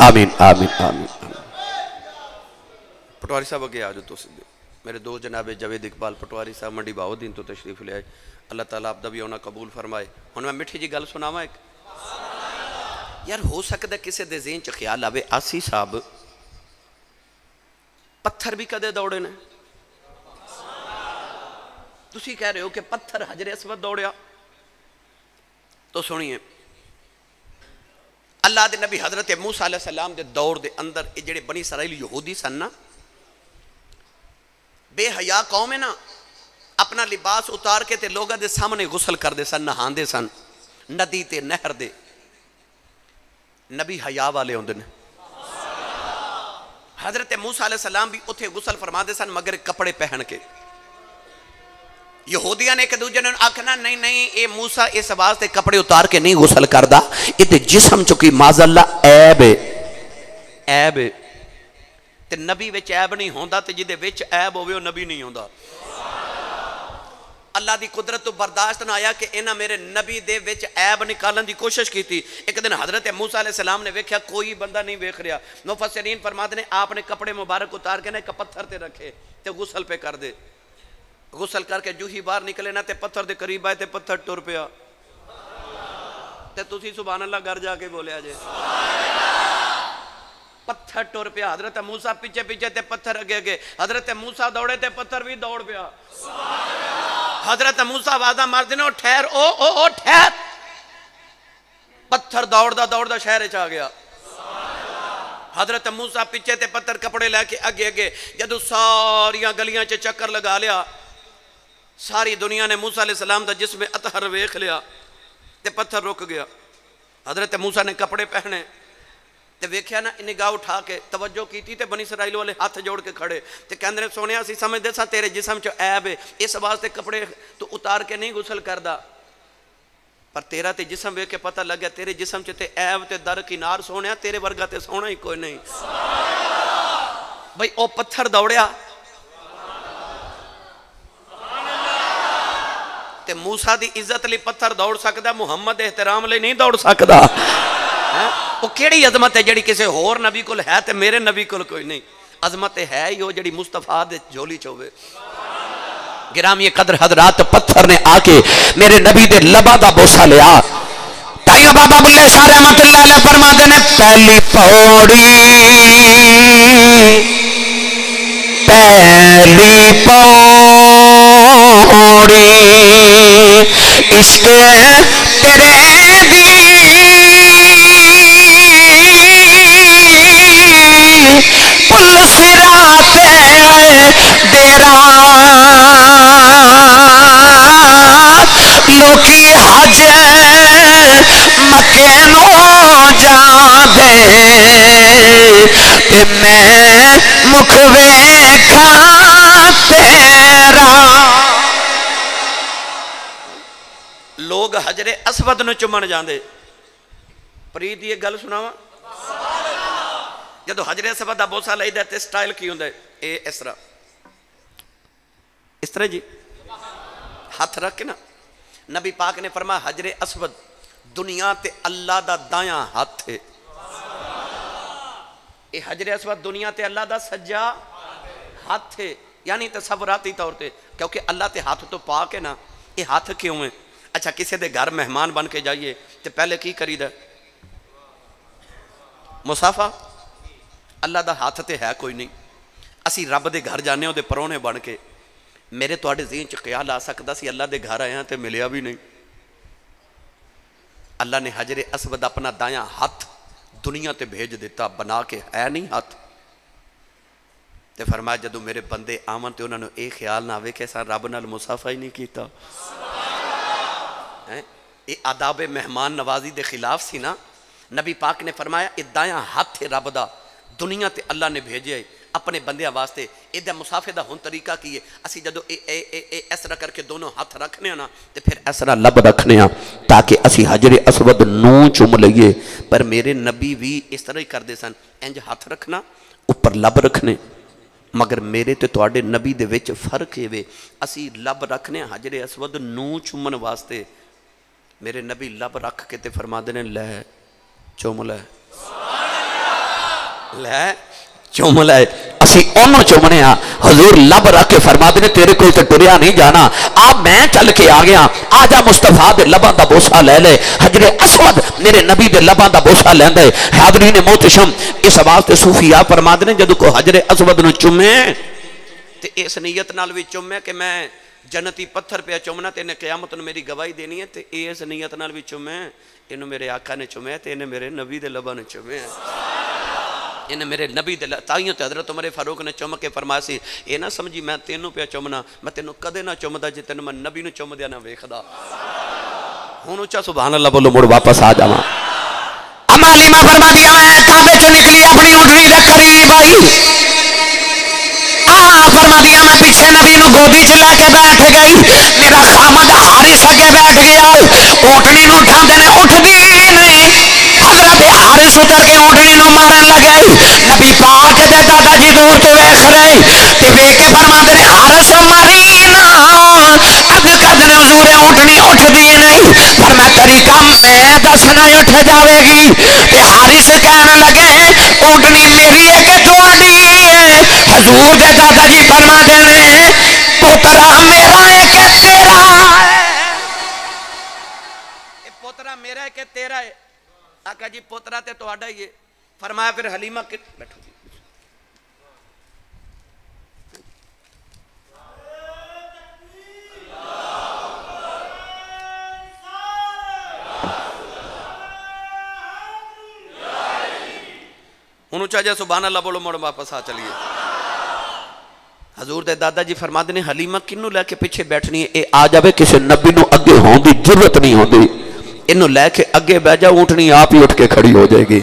آمین آمین آمین. پٹواری صاحب اگے آ جو تو سدھے میرے دوست جناب جاوید اقبال پٹواری صاحب منڈی بہاؤدین تو تشریف لے آئے. اللہ تعالیٰ آپ دا بھی ہونا قبول فرمائے. ہن میں میٹھی جی گل سناواں ایک یار ہو سکتا ہے کسی دے ذہن چ خیال آوے آسی صاحب پتھر بھی کدے دوڑے نے. تسی کہہ رہے ہو کہ پتھر حجر اسود دوڑیا تو سنیے اللہ دے نبی حضرت موسیٰ علیہ السلام دے دور دے اندر جڑے بنی اسرائیل یہودی سن نا بے حیا قوم ہے نا اپنا لباس اتار کے تے لوگاں دے سامنے غسل کر دے سن نہان دے سن ندی تے نہر دے. نبی حیا والے ہوندے نے. حضرت موسیٰ علیہ السلام بھی اتھے غسل فرما دے سن مگر کپڑے پہن کے. یہودیاں نے ایک دوجے نے آکھنا نہیں نہیں اے موسیٰ اس واسطے کپڑے اتار کے نہیں غسل کردا یہ جسم چکی معاذ اللہ عیب ہے عیب ہے تے نبی وچ عیب نہیں ہوندا تے جدے وچ عیب ہوے او نبی نہیں ہوندا. اللہ دی قدرت تو برداشت نہ آیا کہ انہاں میرے نبی دے وچ عیب نکالن دی کوشش کیتی. ایک دن حضرت موسیٰ علیہ السلام نے ویکھیا کوئی بندہ نہیں ویکھ رہا. مفسرین فرماتے ہیں آپ نے کپڑے مبارک اتار کے نا ایک پتھر تے رکھے تے غسل پہ کر دے. غسل کر کے جو ہی باہر نکلے نا تے پتھر دے قریب آئے تے پتھر ٹر پیا تے تسی سبحان اللہ گھر جا کے بولیا جے پتھر ٹر پیا. حضرت موسیٰ پیچھے پیچھے تے پتھر اگے اگے. حضرت موسیٰ دوڑے تے پتھر بھی دوڑ پیا. حضرت موسیٰ آوازاں مار دینے او ٹھہر او ٹھہر. پتھر دوڑدا دوڑدا شہر چ آ گیا. حضرت موسیٰ پیچھے تے پتھر کپڑے لے کے اگے اگے جدو ساریاں گلیاں چ چکر لگا لیا ساری دنیا نے موسیٰ علیہ السلام دا جسم اطہر ویکھ لیا تے پتھر رک گیا. حضرت موسیٰ نے کپڑے پہنے تے ویکھیا نا نگاہ اٹھا کے توجہ کیتی تے بنی اسرائیل والے ہاتھ جوڑ کے کھڑے تے کہندے سونیا اسی سمجھ دے سا تیرے جسم چ عیب ہے اس واسطے کپڑے تو اتار کے نہیں غسل کردا. پر تیرا تے جسم وے کے پتہ لگ گیا تیرے جسم چ تے عیب تے در کنار سونے تیرے ورگا تے سونا ہی کوئی نہیں. بھئی او پتھر دوڑیا تے موسیٰ دی عزت لی پتھر دوڑ سکدا محمد احترام لے نہیں دوڑ سکدا. وہ کیڑی عظمت ہے جڑی کسے ہور نبی کل ہے تے میرے نبی کل کوئی نہیں. عظمت ہے ہی وہ جڑی مصطفیٰ دے جھولی چوے. گرامی قدر حضرات پتھر نے آ کے میرے نبی دے لبا دا بوسا لیا. تائیوں بابا بلے شاہ رحمت اللہ علیہ فرماتے نے پہلی پوڑی عشق تیرے پل صراط ڈیرا لوکی حج مکے نو جا دے تے میں مکھ ویکھاں تیرا. لوگ حجر اسود نو چمن جاندے. پرید یہ گل سناواں جدو حجر اسود دا بوسا لئی دے تے سٹائل کی ہوندے اے اس طرح جی ہاتھ رکھ کے نا. نبی پاک نے فرمایا حجر اسود دنیا تے اللہ دا دایاں ہاتھ ہے. اے حجر اسود دنیا تے اللہ دا سجا ہاتھ ہے. یعنی تصوراتی طور تے کیونکہ اللہ تے ہاتھ تو پاک ہے نا. یہ ہاتھ کیوں ہیں؟ اچھا کسی دے گھر مہمان بن کے جائیے تے پہلے کی کری دا مصافہ. اللہ دا ہاتھ تے ہے کوئی نہیں. اسی رب دے گھر جانے ہوں دے پرونے بن کے میرے توڑے ذہن چ خیال آ سکتا سی اللہ دے گھر آیا تے ملیا بھی نہیں. اللہ نے حجر اسود اپنا دایاں ہاتھ دنیا تے بھیج دیتا بنا کے ہے نہیں ہاتھ. تے فرمایا جدو میرے بندے آمن تے انہوں نے ایک خیال نہ آوے کہ ایسا رب نال مصافہ ہی نہیں کیتا. یہ آداب مہمان نوازی دے خلاف سی نا. نبی پاک نے فرمایا یہ دایاں ہاتھ رب دا دنیا تے اللہ نے بھیجے اپنے بندیاں واسطے. یہ دا مسافے دا ہن طریقہ کی ہے اسی جدو اس طرح کر کے دونوں ہاتھ رکھنے نا تے پھر اس طرح لب رکھنے تاکہ اسی حجر اسود نو چم لئیے. پر میرے نبی بھی اس طرح ہی کر دے سن انج ہاتھ رکھنا اوپر لب رکھنے. مگر میرے تے تواڈے نبی دے وچ فرق ہے وے اسی لب رکھنے حجر اسود نو چومن واسطے. میرے نبی لب رکھ کے تے فرما دینے لے چوم لے لے چوم لے. اسی انہوں چومنے ہاں حضور لب رکھ کے فرما دینے تیرے کوئی تے ٹریا نہیں جانا. آپ میں چل کے آ گیا آجا مصطفیٰ دے لباں دا بوسا لے لے. حجر اسود میرے نبی دے لباں دا بوسا لے دے. حاضرین محتشم اس واسطے صوفیاء فرما دینے جدو کو حجر اسود نو چومے تے اس نیت نال بھی چومے کہ میں جنتی پتھر پہ چومنا تے انہیں قیامت نے میری گواہی دینی ہے تے اس نیت نال بھی چومے انہوں میرے آقا نے چومے تے انہیں میرے نبی دے لباں نے چومے انہیں میرے نبی دے تائیوں تے حضرت عمر فاروق نے چوم کے فرمایا سی اے نہ سمجھی میں تینوں پہ چومنا میں تینوں کدے نہ چومدا جے تینوں میں نبی نو چوم دیا نہ ویکھدا. ہن اچھا سبحان اللہ بولو مڑ واپس آ جاواں. اما علیمہ فرما دیا میں کعبے چوں نکلی اپنی اونٹنی دے قریب آئی فرما دیا میں پیچھے نبی نو گودی چ لے کے بیٹھ گئی. میرا خامد حارث اگے بیٹھ گیا اونٹنی نو ٹھاندے نے اٹھدی نہیں. حضرت حارث اتر کے اونٹنی نو مارن لگے. نبی پاک دے دادا جی دور تو ویکھ رہے تے ویکھ کے فرماندے نے حارث ماری نا اگ کد نے حضور اونٹنی اٹھدی نہیں. پر میں طریقہ میں دسنا اٹھ جاوے گی. تے حارث کہنے لگے اونٹنی میری ہے کہ تہاڈی ہے. حضور دے دادا جی فرما دینے پوترا میرا ہے کہ تیرا ہے. پوترا میرا ہے کہ تیرا ہے. آقا جی پوترا تے تہاڈا ہی ہے. فرمایا پھر حلیمہ بیٹھو جی ہن اچھا جا سبحان اللہ بولو مڑ واپس آ چلیے. حضور دے دادا جی فرما دینے حلیمہ کنوں لے کے پیچھے بیٹھنی ہے. اے آ جاوے کسی نبی نو اگے ہون دی ضرورت نہیں ہوندی. انہوں لے کے اگے بہ جا اونٹنی آپ ہی اٹھ کے کھڑی ہو جائے گی.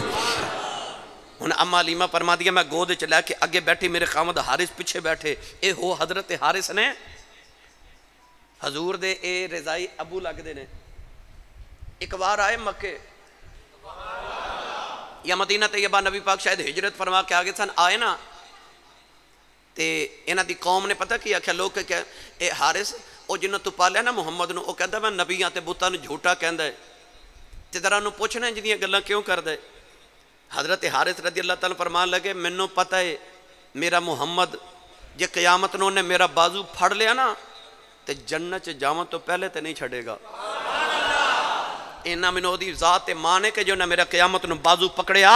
ہن اما علیمہ فرما دیا میں گود چ لے کے اگے بیٹھی میرے خامد حارث پیچھے بیٹھے. اے ہو حضرت حارث نے حضور دے اے رضائی ابو لگ دے نے ایک بار آئے مکے یا مدینہ طیبہ، نبی پاک شاید ہجرت فرما کے آگے سن آئے نا، تے انہاں دی قوم نے پتہ کیا کہ لوگ کہ اے حارث او جنہوں تو پالیا نا محمد نو، او کہندا میں نبیاں تے بتاں نو جھوٹا کہندا ہے، تے ذرا نو پوچھنا جنیاں گلاں کیوں کردا ہے؟ حضرت حارث رضی اللہ تعالیٰ فرمان لگے مینوں پتہ ہے میرا محمد جے قیامت نو نے میرا بازو پھڑ لیا نا تے جنت چ جاواں تو پہلے تے نہیں چھڑے گا۔ اینا منو دی ذات مانے کہ جو نے میرا قیامت نو بازو پکڑیا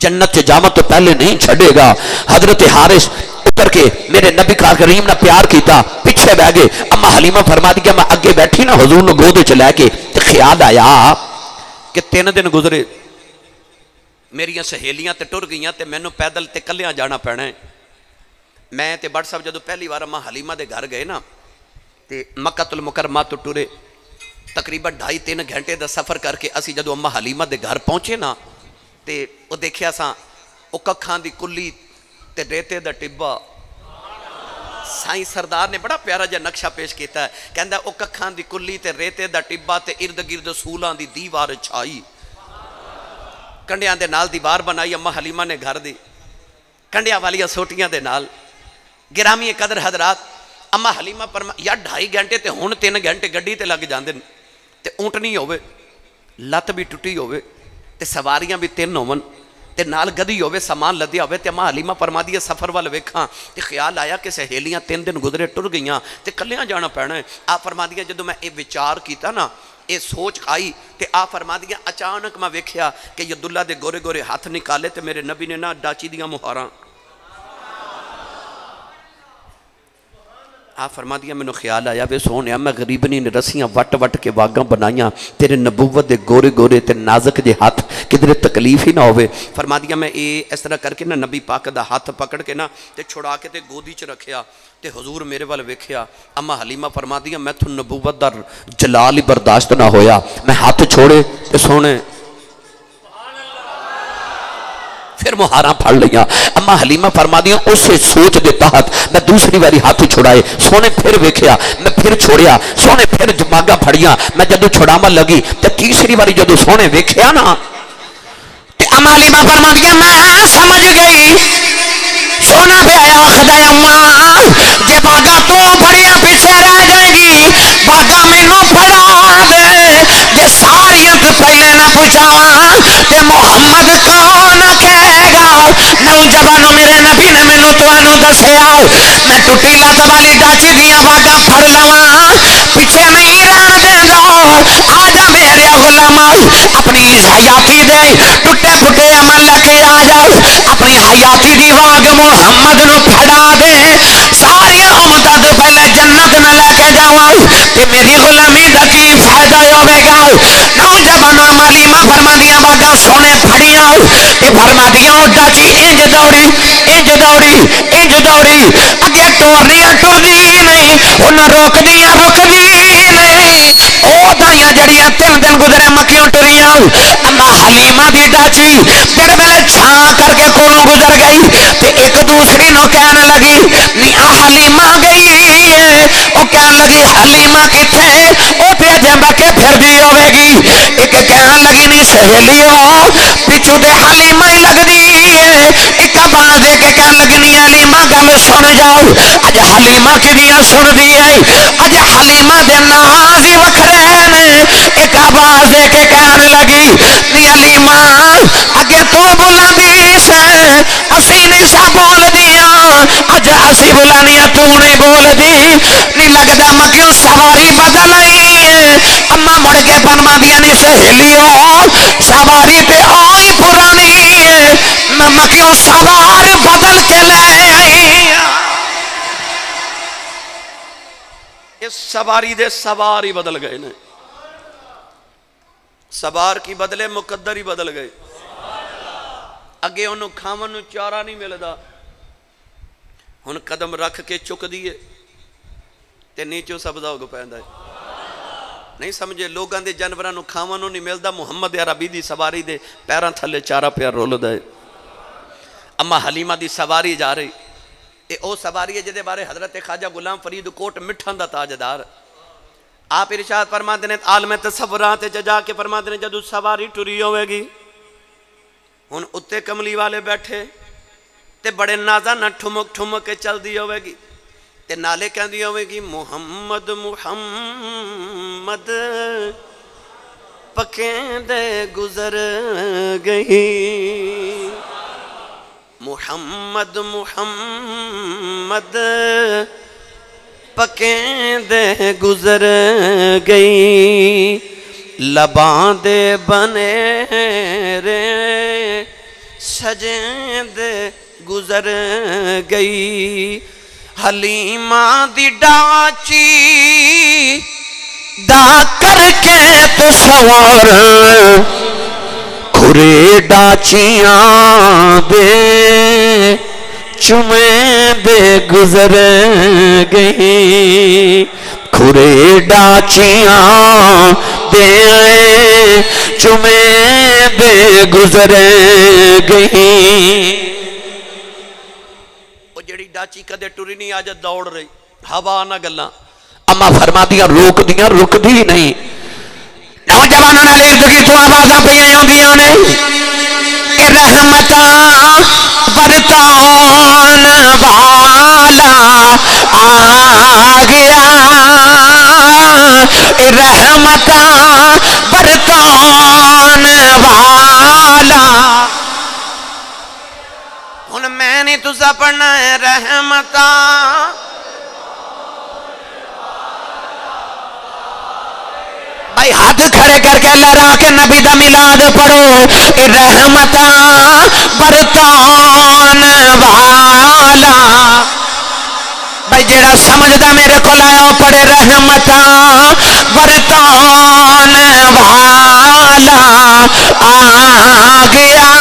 جنت چ جاواں تو پہلے نہیں چھڑے گا۔ حضرت حارث اتر کے میرے نبی کریم نے پیار کیتا، پیچھے بیٹھ گئے۔ اما حلیمہ فرما دی کہ میں اگے بیٹھی نا حضور نو گود وچ لے کے، تے خیال آیا کہ 3 دن گزرے میریاں سہیلیاں تے ٹر گئیاں تے مینوں پیدل تے کلیاں جانا پینا ہے۔ میں تے بٹ صاحب جدو پہلی بار اما حلیمہ دے گھر گئے نا تے مکہ المکرمہ تو ٹرے تقریباً 2.5-3 گھنٹے دا سفر کر کے اسی جدو اما حلیمہ دے گھر پہنچے نا تے وہ دیکھیا سا او ککھاں دی کلی تے ریتے دا ٹبا۔ سائیں سردار نے بڑا پیارا جا نقشہ پیش کیتا ہے، کہندا او ککھاں دی کلی تے ریتے دا ٹبا تے ارد گرد سولاں دی دیوار چھائی، کنڈیاں دے نال دیوار بنائی اما حلیمہ نے گھر دی، کنڈیاں والیاں سوٹیاں دے نال۔ گرامی قدر حضرات اما حلیمہ فرما یا 2.5 گھنٹے تے ہن 3 گھنٹے گڈی تے لگ جاندے تے اونٹنی ہوے، لت بھی ٹوٹی ہوے تے سواریاں بھی 3 ہون تے نال گدی ہوے، سامان لدیا ہوے تے اما حلیمہ فرما دی سفر وال ویکھاں تے خیال آیا کہ سہیلیاں 3 دن گزرے ٹر گئیاں تے کلیاں جانا پینا ہے۔ آپ فرما دیا جدو میں اے وچار کیتا نا اے سوچ آئی تے آپ فرما دیا اچانک میں ویکھیا کہ عبداللہ دے گورے گورے ہاتھ نکالے تے میرے نبی نے نا ڈاچی دیاں مہاراں۔ آپ فرما دیا میں نے خیال آیا بے سونیا میں غریبنی نے رسیاں وٹ وٹ کے واگاں بنائیاں تیرے نبوت دے گورے گورے تے نازک دے ہاتھ کدھر تکلیف ہی نہ ہوئے۔ فرما دیا میں اس طرح کر کے نا نبی پاک دا ہاتھ پکڑ کے نا تے چھڑا کے تے گودی چ رکھیا تے حضور میرے وال ویکھیا۔ اما حلیمہ فرما دیا میں تو نبوت دا جلال ہی برداشت نہ ہویا، میں ہاتھ چھوڑے تے سونے پھر مہاراں پھڑ لیا۔ اما حلیمہ فرما دیا اسے سوچ دے تحت میں دوسری باری ہاتھ چھڑائے، سونے پھر ویکھیا، میں پھر چھوڑیا، سونے پھر جماغا پھڑیاں، میں جدو چھڑاما لگی تے تیسری باری جدو سونے ویکھیا نا تے اما حلیمہ فرما دیا میں سمجھ گئی سونا پہ آیا خدا اما جے باغا تو پھڑیاں پیچھے رہ جائے گی، باغا مینوں پھڑا دے جے ساریت پہلے نہ پوچھاواں تے محمد کون کہے گا۔ نوجوانوں میرے نبی نے مینوں تانوں دسیا میں ٹوٹی لت والی ڈاچی دیاں باغا پھڑ لواں، پیچھے نہیں رہن دیندا، آ جا میرے غلام اپنی حیاتی دے ٹوٹے پھٹے عمل لے کے آ جا، اپنی حیاتی دی واگ محمد نو پھڑا دے، ساری امتاں تو پہلے جنت میں لے کے جاواں تے میری غلامی دا کی فائدہ ہوے گا۔ نوجوانوں حلیمہ فرما دیاں باغا سونے پھڑیاں تے فرما دیاں ڈاچی انج دوڑی انج دوڑی انج دوڑی اگے ٹورنیاں ٹردی نہیں ان روکدیاں رکدی نہیں، او دائیاں جڑیاں 3 دن گزرے مکیوں ٹریاں اما حلیمہ دی ڈاچی جڑ ویلے چھاں کر کے کولوں گزر گئی تے ایک دوسری نو کہنے لگی نی حلیمہ گئی ہے، او کہنے لگی حلیمہ کتھے او تے جنبا کے پھر دی ہوے گی، ایک کہنے لگی نی سہیلیو پچھو دے حلیمہ ہی لگ دی ہے، ایک باز دے کے کہنے لگی نی حلیمہ گل سن جاؤ اج حلیمہ کدیاں سن دی ہے، اج حلیمہ دے ناز ہی وکھرے نے، ایک آواز دے کے کہنے لگی نی حلیمہ اگے تو بلاندی سے اسی نہیں سا بول دیاں اج اسی بلانیاں تو نہیں بول دی، نہیں لگدا مکیوں سواری بدل آئی ہے۔ اما مڑ کے فرما دیا نی سہیلیو سواری تے آئی پرانی ہے، میں مکیوں سوار بدل کے لے آئی، اس سواری دے سواری بدل گئے نے، سوار کی بدلے مقدر ہی بدل گئے، اگے انہوں کھاون نوں چارہ نہیں ملدا، ہن قدم رکھ کے چک دیے تے نیچوں سبزہ ہو پیندا ہے، نہیں سمجھے لوگاں دے جانوراں نوں کھاون نوں نہیں ملدا، محمد عربی دی سواری دے پیراں تھلے چارہ پیا رولدا ہے۔ اما حلیمہ دی سواری جا رہی اے او سواری ہے جدے بارے حضرت خواجہ غلام فرید کوٹ مٹھاں دا تاجدار آپ ارشاد فرماتے ہیں عالم تصورات جا کے فرماتے ہیں جدو سواری ٹری ہوئے گی ہن اتے کملی والے بیٹھے تے بڑے نازا نہ ٹھمک ٹھمک کے چل دی ہوئے گی تے نالے کہہ دی ہوئے گی محمد محمد پکیں دے گزر گئی محمد محمد پکیں دے گزر گئی لباں دے بنے رے سجیں دے گزر گئی حلیمہ دی ڈاچی دا کر کے تو سوار کھرے ڈاچیاں دے چمیں دے گزر گئی کھرے ڈاچیاں دے چمیں دے گزر گئی وہ جڑی ڈاچی کدے ٹری نہیں آج دوڑ رہی ہوا نہ گلاں اما فرما دیا روک دیا رک دی نہیں نوجوانوں نے لردگی تو آوازاں پہ آندیاں نے کہ رحمتاں برتان والا آ گیا رحمتاں برتان والا ہن میں نہیں تسا پڑھنا ہے رحمتاں بھائی ہاتھ کھڑے کر کے لہرا کے نبی دا میلاد پڑھو رحمتاں برتان والا بھائی جیڑا سمجھدا میرے کو لاؤ پڑھے رحمتاں برتان والا آ گیا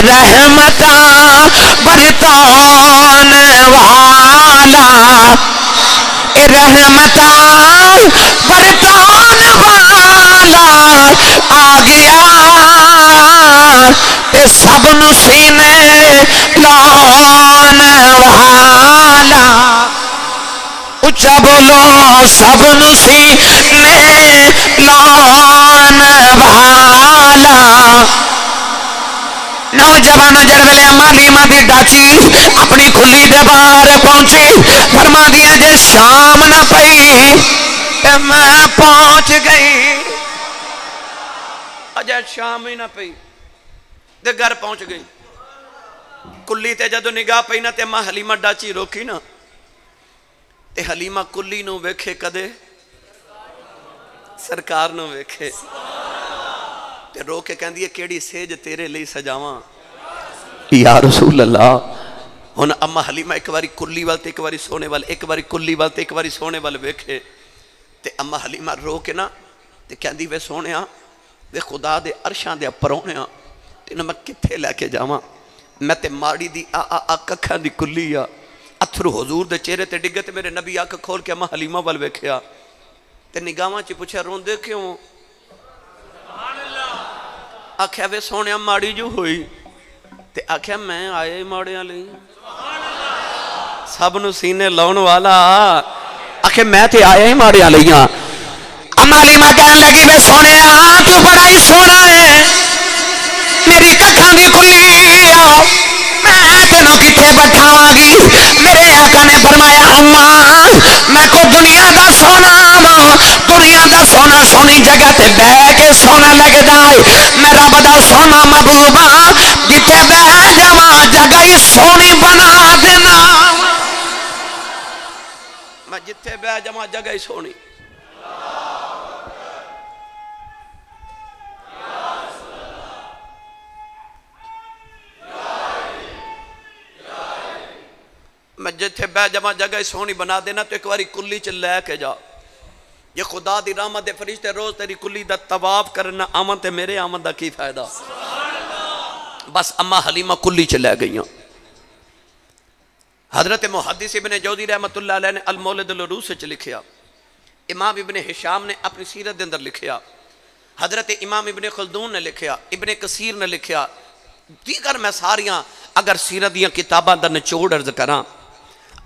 رحمتاں برتان والا رحمتاں برتان والا آ گیا تے سب نو سینے لان والا اچھا بولو سب نو سینے لان والا نوجوانوں جڑ ویلے اما حلیمہ دی ڈاچی اپنی کھلی دے باہر پہنچی فرما دیا جے شام نہ پئی تے میں پہنچ گئی اجے شام ہی نہ پئی تے گھر پہنچ گئی کلی تے جدو نگاہ پئی نہ تے اما حلیمہ ڈاچی روکی نا تے حلیمہ کلی نو ویکھے کدے سرکار نو ویکھے تے رو کے کہندی ہے کیڑی سیج تیرے لئی سجاواں یا رسول اللہ ہن اما حلیمہ ایک باری کلی وال تے ایک باری سونے وال ایک باری کلی وال تے ایک باری سونے وال ویکھے تے اما حلیمہ رو کے نا تے کہندی وے سونےاں وے خدا دے عرشاں دے پروونےاں تے میں کتھے لے کے جاواں میں تے ماڑی دی ککھاں دی کلی آ اتھرو حضور دے چہرے تے ڈگے تے میرے نبی اکھ کھول کے اما حلیمہ وال ویکھیا تے نگاہاں چ پوچھیا روندے کیوں آکھیا وے سونےاں ماڑی جو ہوئی تے آکھیا میں آئے ماڑیاں لئی سب نو سینے لاؤن والا آکھے میں تے آیا ہی ماڑیاں لئیاں اما حلیمہ کہن لگی وے سونے تو بڑا ہی سونا ہے میری ککھاں دی کلی آؤ میں تینوں کتھے بٹھاواں گی میرے آقا نے فرمایا اماں میں کو دنیا دا سونا دنیا دا سونا سونی جگہ تے بہ کے سونا لگدا ہے میں رب دا سونا محبوبا جتھے بہ جاواں جگہ ہی سونی بنا دینا میں جتھے بہ جاواں جگہ ہی سونی میں جتھے بہ جمع جگہ سونی بنا دینا تو ایک باری کلی چ لے کے جا یہ خدا دی رحمت دے فرشتے روز تیری کلی دا طواف کرنا آمن تے میرے آمن دا کی فائدہ بس اما حلیمہ کلی چ لے گئیاں حضرت محدث ابن جوزی رحمت اللہ علیہ نے المولد العروس چ لکھیا امام ابن ہشام نے اپنی سیرت دے اندر لکھیا حضرت امام ابن خلدون نے لکھیا ابن کثیر نے لکھیا دیگر میں ساریاں اگر سیرت دیاں کتاباں دا نچوڑ عرض کراں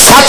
7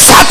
7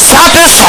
700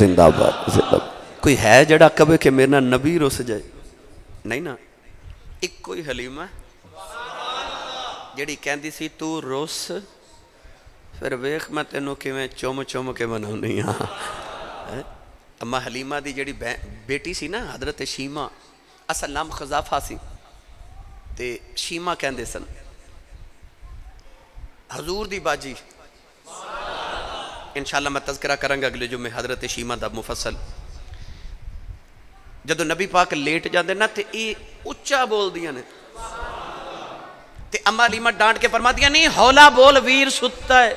زندہ باد زندہ باد۔ کوئی ہے جڑا کبھی کہ میرا نبی رس جائے؟ نہیں نا، ایک کوئی حلیمہ جڑی کہندی سی تو رس پھر ویخ میں تینوں کیویں چوم چوم کے مناونی ہاں۔ اما حلیمہ دی جڑی بیٹی سی نا حضرت شیمہ، اصل نام خزافہ سی تے شیمہ کہندے سن، حضور دی باجی، انشاءاللہ میں تذکرہ کروں گا اگلے جمعے حضرت شیمہ دا مفصل۔ جدو نبی پاک لیٹ جاندے نا تے ای اچھا بول دیا نے تے اما حلیمہ ڈانٹ کے فرما دیا نہیں ہولا بول ویر ستا ہے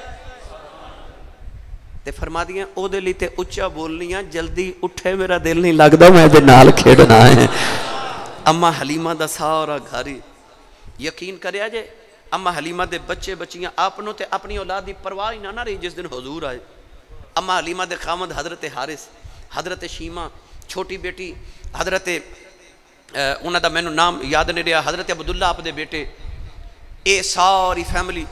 تے فرما دیا او دے لی تے اچھا بولنیاں جلدی اٹھے میرا دل نہیں لگدا میں دے نال کھیڑنا ہے۔ اما حلیمہ دا سارا گھاری یقین کریا جے اما حلیمہ دے بچے بچیاں آپنوں تے اپنی اولاد دی پرواہ ہی نہ رہی جس دن حضور آئے۔ اما حلیمہ دے خامد حضرت حارث، حضرت شیمہ چھوٹی بیٹی حضرت انہاں دا مینوں نام یاد نہیں رہا، حضرت عبداللہ آپ دے بیٹے، اے ساری فیملی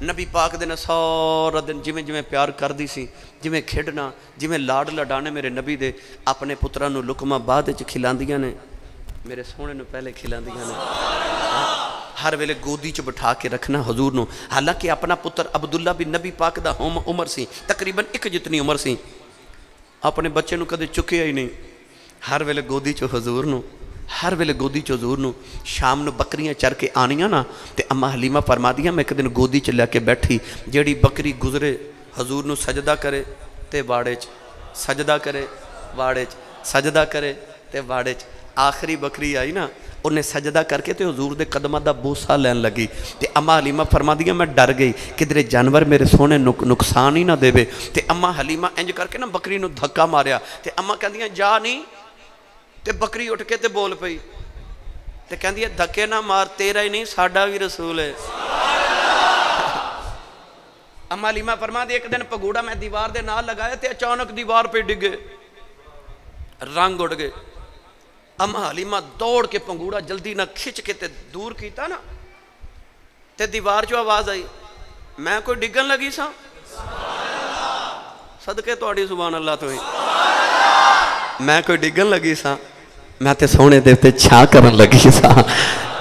نبی پاک دے سارا دن جویں جویں پیار کر دی سی، جویں کھیڈنا جویں لاڈ لڈانے میرے نبی دے اپنے پتراں نوں لقمہ بعد وچ کھلاندیاں نے، میرے سونے نوں پہلے کھلاندیاں نے، ہر ویلے گودی چ بٹھا کے رکھنا حضور نوں۔ حالانکہ اپنا پتر عبداللہ بھی نبی پاک دا ہم عمر سی، تقریباً ایک جتنی عمر سی، اپنے بچے نوں کدے چکیا ہی نہیں، ہر ویلے گودی چ حضور نوں، ہر ویلے گودی چ حضور نوں۔ شام نوں بکریاں چر کے آنیاں نا تے اما حلیمہ فرما دیاں میں ایک دن گودی چ لے کے بیٹھی، جیڑی بکری گزرے حضور نوں سجدہ کرے تے واڑے چ، سجدہ کرے واڑے چ، سجدہ کرے تے واڑے چ، آخری بکری آئی نا انہیں سجدہ کر کے تے حضور دے قدمہ دا بوسہ لین لگی تے اما حلیمہ فرما دیا میں ڈر گئی کدھر جانور میرے سونے نقصان ہی نہ دے بے تے اما حلیمہ انج کر کے نا بکری نو دھکا ماریا تے اما کہندیاں جا نہیں تے بکری اٹھ کے تے بول پئی تے کہندیاں دھکے نہ مار تیرا ہی نہیں ساڈا بھی رسول ہے۔ اما حلیمہ فرما دیا ایک دن پگوڑا میں دیوار دے نال لگایا تے اچانک دیوار پہ ڈگے رنگ اڑ گئے۔ اما حلیمہ دوڑ کے پنگوڑا جلدی نہ کھچ کے تے دور کیتا نا تے دیوار جو آواز آئی میں کوئی ڈگن لگی سا صدقے توڑی سبحان اللہ تو ہی میں کوئی ڈگن لگی سا میں تے سونے دیتے چھا کرن لگی سا۔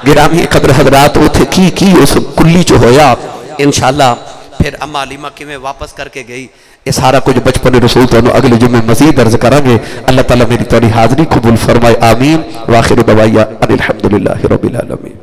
گرامی قدر حضرات وہ تھے کی اس کلی جو ہویا انشاءاللہ پھر اما حلیمہ کی میں واپس کر کے گئی۔ یہ سارا کچھ بچپن رسول تو اگلے جمعے مزید عرض کریں گے۔ اللہ تعالیٰ میری تاری حاضری قبول فرمائے، آمین۔ وآخر دعوایا ان الحمدللہ رب العالمین۔